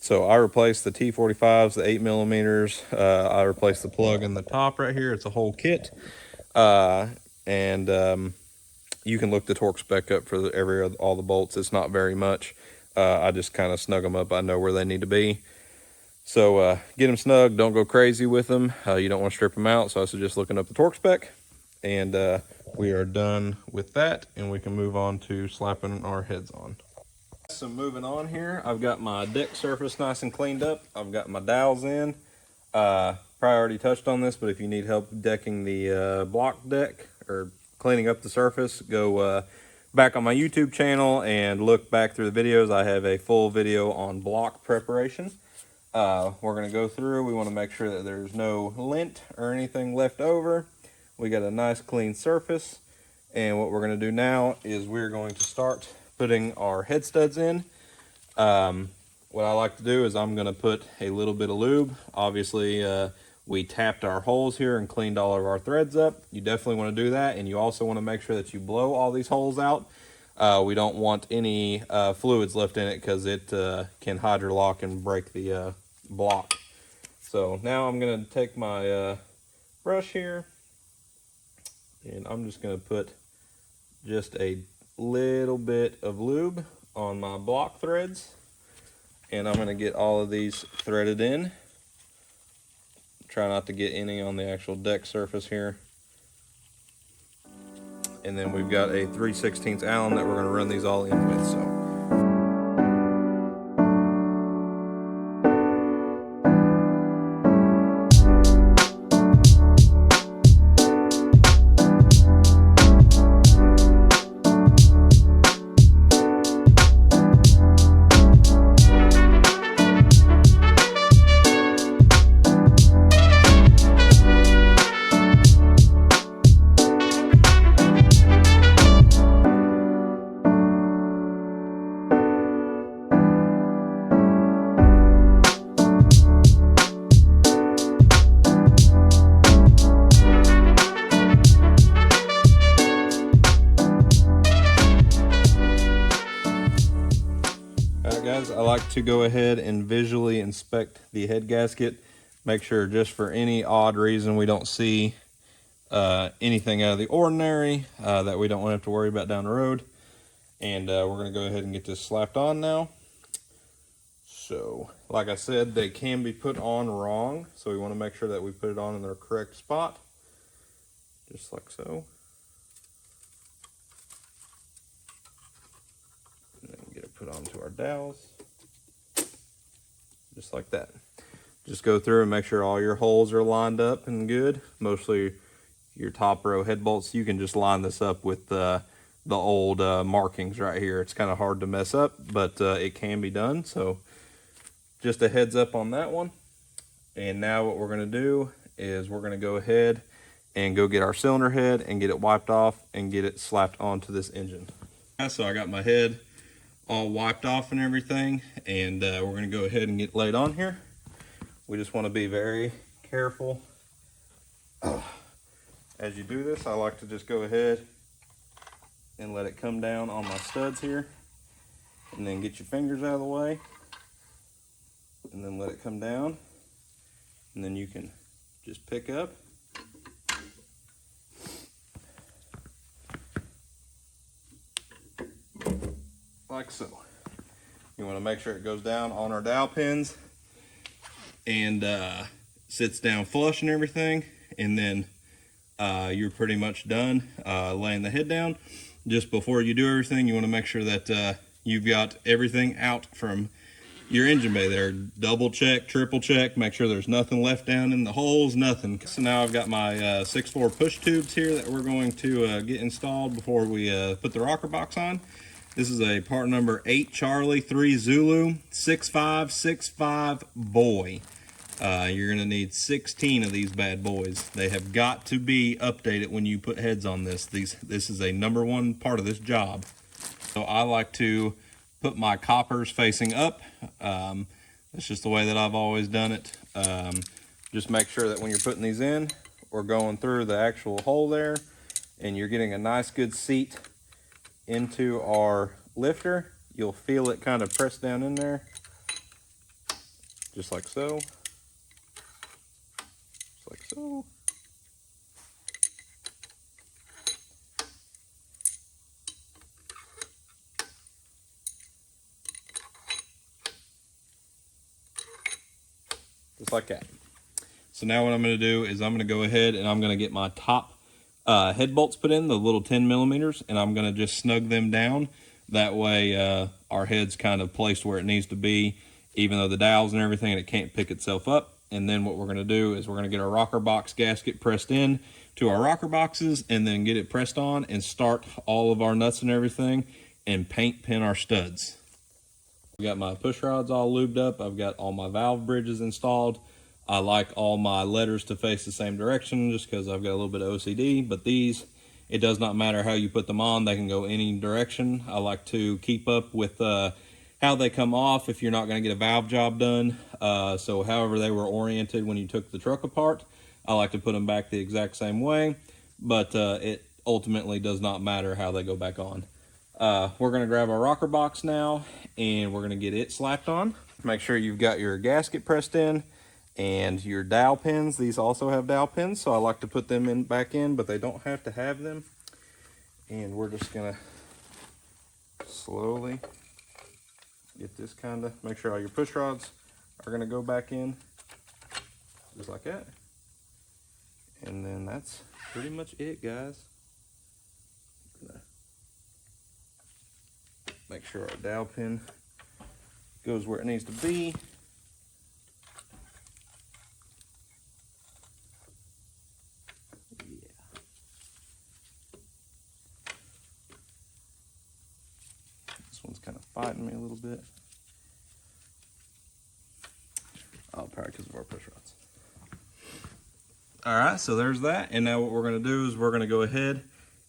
Speaker 1: So I replaced the T45s, the 8mm. I replaced the plug in the top right here. It's a whole kit. And you can look the torque spec up for all the bolts. It's not very much. I just kind of snug them up. I know where they need to be. So get them snug. Don't go crazy with them. You don't want to strip them out. So I suggest looking up the torque spec. And we are done with that. And we can move on to slapping our heads on. So moving on here, I've got my deck surface nice and cleaned up. I've got my dowels in. Probably already touched on this, but if you need help decking the block deck or cleaning up the surface, go back on my YouTube channel and look back through the videos. I have a full video on block preparation. We're going to go through. We want to make sure that there's no lint or anything left over. We got a nice clean surface. And what we're going to do now is we're going to start putting our head studs in. What I like to do is I'm going to put a little bit of lube. Obviously, we tapped our holes here and cleaned all of our threads up. You definitely want to do that, and you also want to make sure that you blow all these holes out. We don't want any fluids left in it because it can hydrolock and break the block. So now I'm going to take my brush here, and I'm just going to put just a little bit of lube on my block threads, and I'm going to get all of these threaded in. Try not to get any on the actual deck surface here. And then we've got a 3/16 Allen that we're going to run these all in with. So guys, I like to go ahead and visually inspect the head gasket, make sure just for any odd reason we don't see anything out of the ordinary that we don't want to have to worry about down the road. And we're going to go ahead and get this slapped on now. So like I said, they can be put on wrong, so we want to make sure that we put it on in their correct spot, just like so. Get it put onto our dowels, just like that. Just go through and make sure all your holes are lined up and good. Mostly your top row head bolts, you can just line this up with the old markings right here. It's kind of hard to mess up, but it can be done. So just a heads up on that one. And now what we're going to do is we're going to go ahead and go get our cylinder head and get it wiped off and get it slapped onto this engine. So I got my head all wiped off and everything, and we're going to go ahead and get laid on here. We just want to be very careful as you do this. I like to just go ahead and let it come down on my studs here, and then get your fingers out of the way, and then let it come down, and then you can just pick up. Like so. You want to make sure it goes down on our dowel pins and sits down flush and everything, and then you're pretty much done laying the head down. Just before you do everything, you want to make sure that you've got everything out from your engine bay there. Double check, triple check, make sure there's nothing left down in the holes, nothing. So now I've got my 6.4 push tubes here that we're going to get installed before we put the rocker box on. This is a part number 8 Charlie 3 Zulu 6565 boy. You're going to need 16 of these bad boys. They have got to be updated when you put heads on this. This is a #1 part of this job. So I like to put my coppers facing up. That's just the way that I've always done it. Just make sure that when you're putting these in, we're going through the actual hole there, and you're getting a nice good seat into our lifter. You'll feel it kind of press down in there. just like so. Just like so. Just like that. So now what I'm going to do is I'm going to go ahead and I'm going to get my top head bolts put in, the little 10 millimeters, and I'm going to just snug them down. That way our head's kind of placed where it needs to be, even though the dowels and everything, and it can't pick itself up. And then what we're going to do is we're going to get our rocker box gasket pressed in to our rocker boxes, and then get it pressed on and start all of our nuts and everything and paint pin our studs. We got my push rods all lubed up. I've got all my valve bridges installed. I like all my letters to face the same direction just because I've got a little bit of OCD, but these, it does not matter how you put them on. They can go any direction. I like to keep up with how they come off if you're not going to get a valve job done. So however they were oriented when you took the truck apart, I like to put them back the exact same way, but it ultimately does not matter how they go back on. We're going to grab our rocker box now, and we're going to get it slapped on. Make sure you've got your gasket pressed in and your dowel pins. These also have dowel pins, so I like to put them in back in, but they don't have to have them. And we're just going to slowly get this kind of, make sure all your push rods are going to go back in just like that. And then that's pretty much it, guys. Make sure our dowel pin goes where it needs to be. Yeah. This one's kind of fighting me a little bit. Oh, probably because of our push rods. All right, so there's that. And now what we're going to do is we're going to go ahead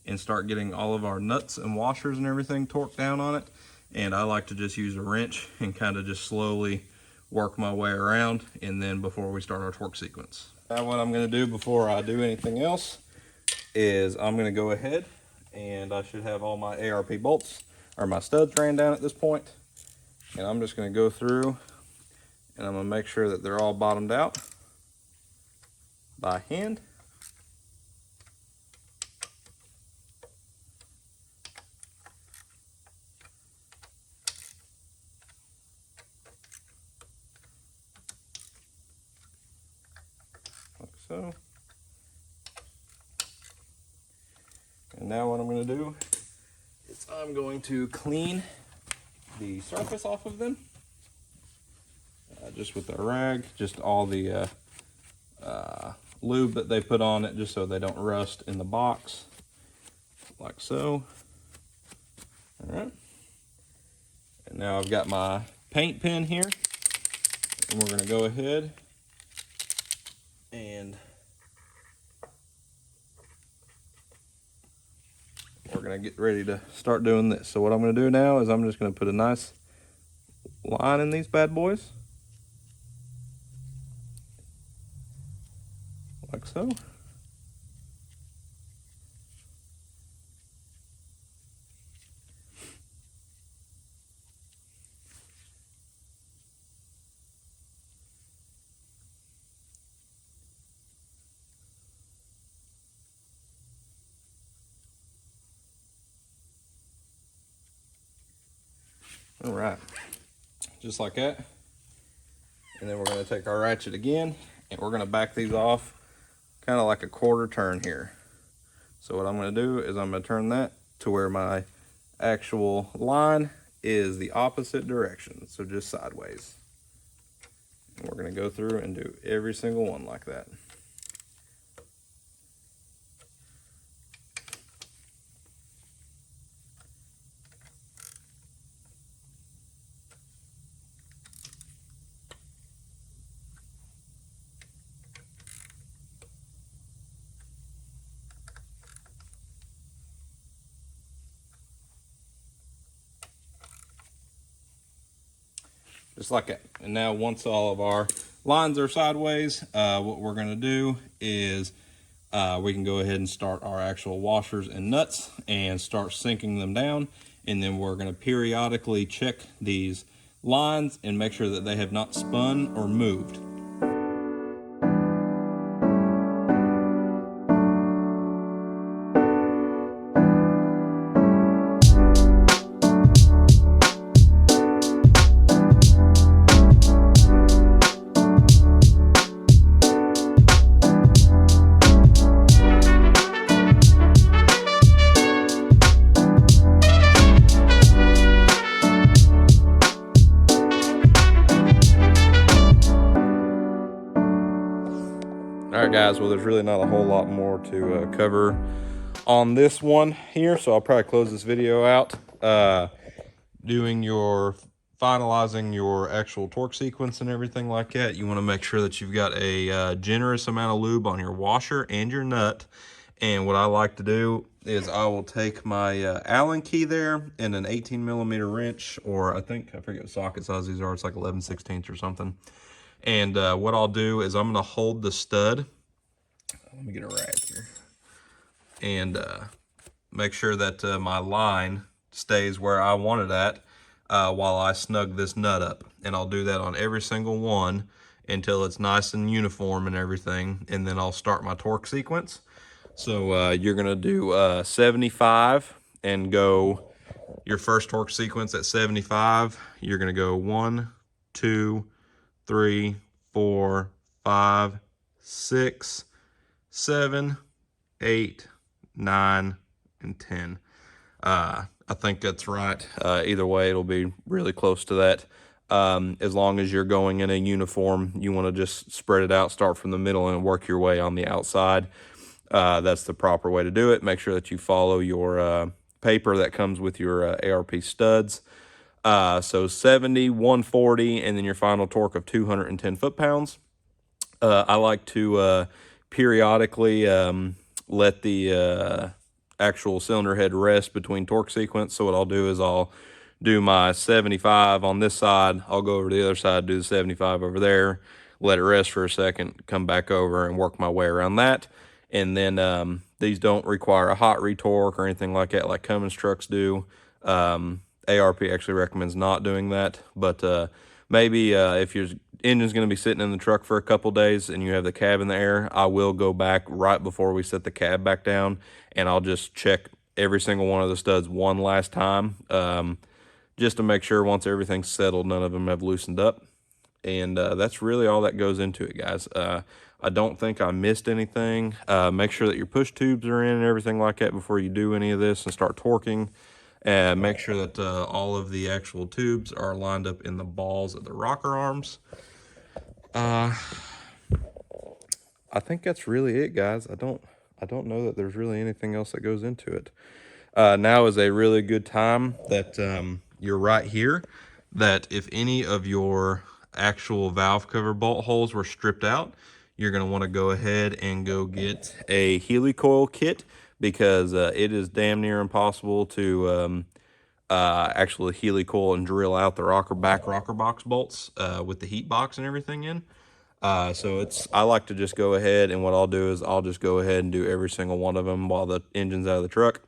Speaker 1: and start getting all of our nuts and washers and everything torqued down on it. And I like to just use a wrench and kind of just slowly work my way around, and then before we start our torque sequence. Now what I'm going to do before I do anything else is I'm going to go ahead, and I should have all my ARP bolts or my studs ran down at this point. And I'm just going to go through and I'm going to make sure that they're all bottomed out by hand. Like so. And now what I'm going to do is I'm going to clean the surface off of them. Just with a rag, just all the lube that they put on it, just so they don't rust in the box, like so. All right. And now I've got my paint pen here, and we're going to go ahead and we're going to get ready to start doing this. So what I'm going to do now is I'm just going to put a nice line in these bad boys, like so. All right, just like that. And then we're going to take our ratchet again, and we're going to back these off kind of like a quarter turn here. So what I'm going to do is I'm going to turn that to where my actual line is the opposite direction, so just sideways. And we're going to go through and do every single one like that. Just like that. And now once all of our lines are sideways, what we're going to do is we can go ahead and start our actual washers and nuts and start sinking them down. And then we're going to periodically check these lines and make sure that they have not spun or moved. Alright guys, well there's really not a whole lot more to cover on this one here, so I'll probably close this video out. Finalizing your actual torque sequence and everything like that, you want to make sure that you've got a generous amount of lube on your washer and your nut. And what I like to do is I will take my Allen key there and an 18mm wrench, or I forget what socket size these are, it's like 11/16 or something. And what I'll do is I'm going to hold the stud. Let me get a rag here. And make sure that my line stays where I want it at while I snug this nut up. And I'll do that on every single one until it's nice and uniform and everything. And then I'll start my torque sequence. So you're going to do 75 and go your first torque sequence at 75. You're going to go 1, 2, 3, 4, 5, 6, 7, 8, 9, and 10. I think that's right. Either way, it'll be really close to that. As long as you're going in a uniform, you want to just spread it out, start from the middle and work your way on the outside. That's the proper way to do it. Make sure that you follow your paper that comes with your ARP studs. So 70, 140, and then your final torque of 210 foot-pounds. I like to periodically let the actual cylinder head rest between torque sequence. So what I'll do is I'll do my 75 on this side. I'll go over to the other side, do the 75 over there, let it rest for a second, come back over and work my way around that. And then these don't require a hot retorque or anything like that like Cummins trucks do. ARP actually recommends not doing that, but maybe if your engine's going to be sitting in the truck for a couple days and you have the cab in the air, I will go back right before we set the cab back down, and I'll just check every single one of the studs one last time, just to make sure once everything's settled, none of them have loosened up. And that's really all that goes into it, guys. I don't think I missed anything. Make sure that your push tubes are in and everything like that before you do any of this and start torquing. And make sure that all of the actual tubes are lined up in the balls of the rocker arms. I think that's really it, guys. I don't know that there's really anything else that goes into it. Now is a really good time that you're right here, that if any of your actual valve cover bolt holes were stripped out, you're going to want to go ahead and go get a helicoil kit, because it is damn near impossible to actually helicoil and drill out the rocker box bolts with the heat box and everything in. So I like to just go ahead, and what I'll do is I'll just go ahead and do every single one of them while the engine's out of the truck,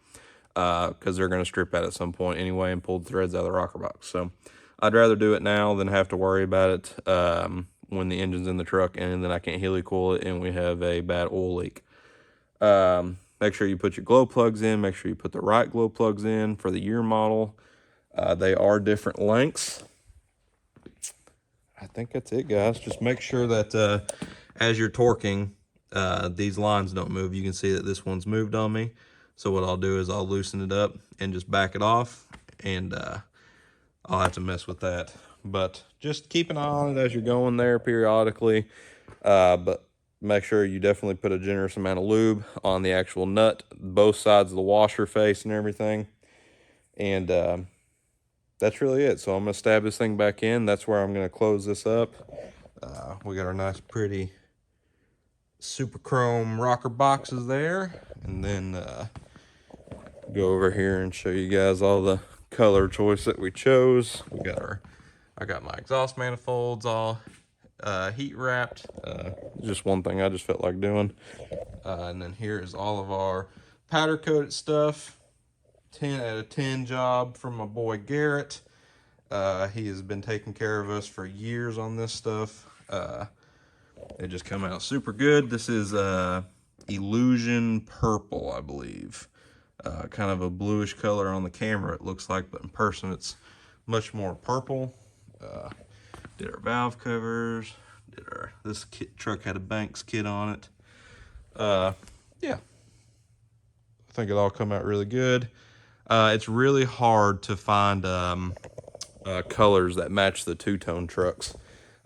Speaker 1: because they're going to strip out at some point anyway and pull the threads out of the rocker box. So I'd rather do it now than have to worry about it when the engine's in the truck and then I can't helicoil it and we have a bad oil leak. Make sure you put your glow plugs in. Make sure you put the right glow plugs in for the year model. They are different lengths. I think that's it, guys. Just make sure that as you're torquing, these lines don't move. You can see that this one's moved on me. So what I'll do is I'll loosen it up and just back it off, and I'll have to mess with that. But just keep an eye on it as you're going there periodically. But make sure you definitely put a generous amount of lube on the actual nut, both sides of the washer face and everything. And that's really it. So I'm going to stab this thing back in. That's where I'm going to close this up. We got our nice pretty super chrome rocker boxes there. And then go over here and show you guys all the color choice that we chose. I got my exhaust manifolds all heat wrapped. Just one thing I just felt like doing. And then here is all of our powder coated stuff. 10 out of 10 job from my boy Garrett. He has been taking care of us for years on this stuff. They just come out super good. This is Illusion Purple, I believe. Kind of a bluish color on the camera, it looks like, but in person it's much more purple. Did our valve covers. This truck had a Banks kit on it. Yeah, I think it all come out really good. It's really hard to find colors that match the two-tone trucks.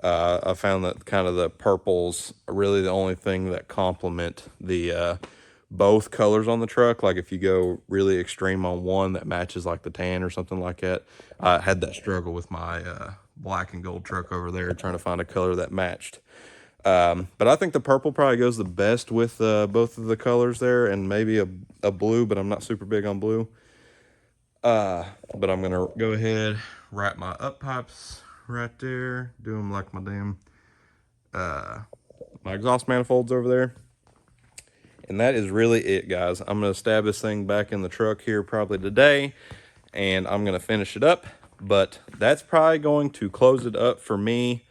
Speaker 1: I found that kind of the purples are really the only thing that complement the both colors on the truck. Like if you go really extreme on one that matches like the tan or something like that. I had that struggle with my black and gold truck over there, trying to find a color that matched. But I think the purple probably goes the best with both of the colors there, and maybe a blue, but I'm not super big on blue. But I'm gonna go ahead, wrap my up pipes right there, do them like my damn my exhaust manifolds over there. And that is really it, guys. I'm gonna stab this thing back in the truck here probably today, and I'm gonna finish it up. But that's probably going to close it up for me.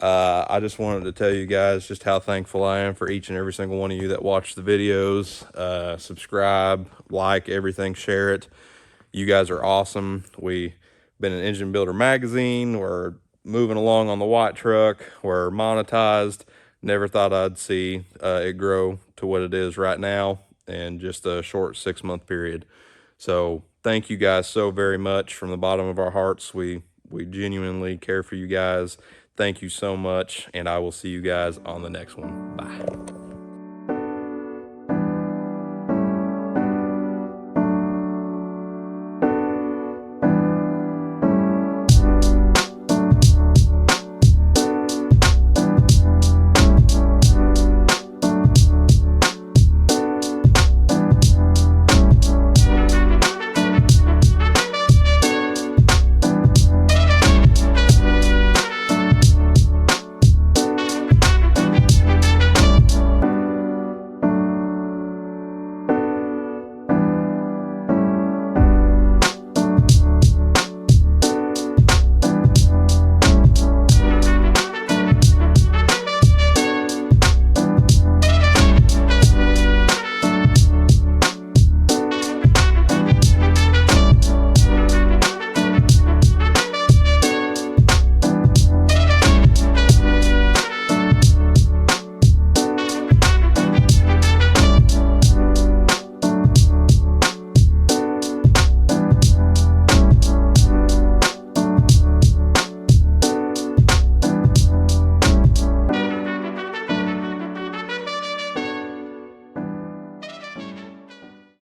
Speaker 1: I just wanted to tell you guys just how thankful I am for each and every single one of you that watch the videos, subscribe, like everything, share it. You guys are awesome. We've been in Engine Builder magazine. We're moving along on the white truck. We're monetized. Never thought I'd see it grow to what it is right now in just a short 6-month period. So thank you guys so very much from the bottom of our hearts. We genuinely care for you guys. Thank you so much, and I will see you guys on the next one. Bye.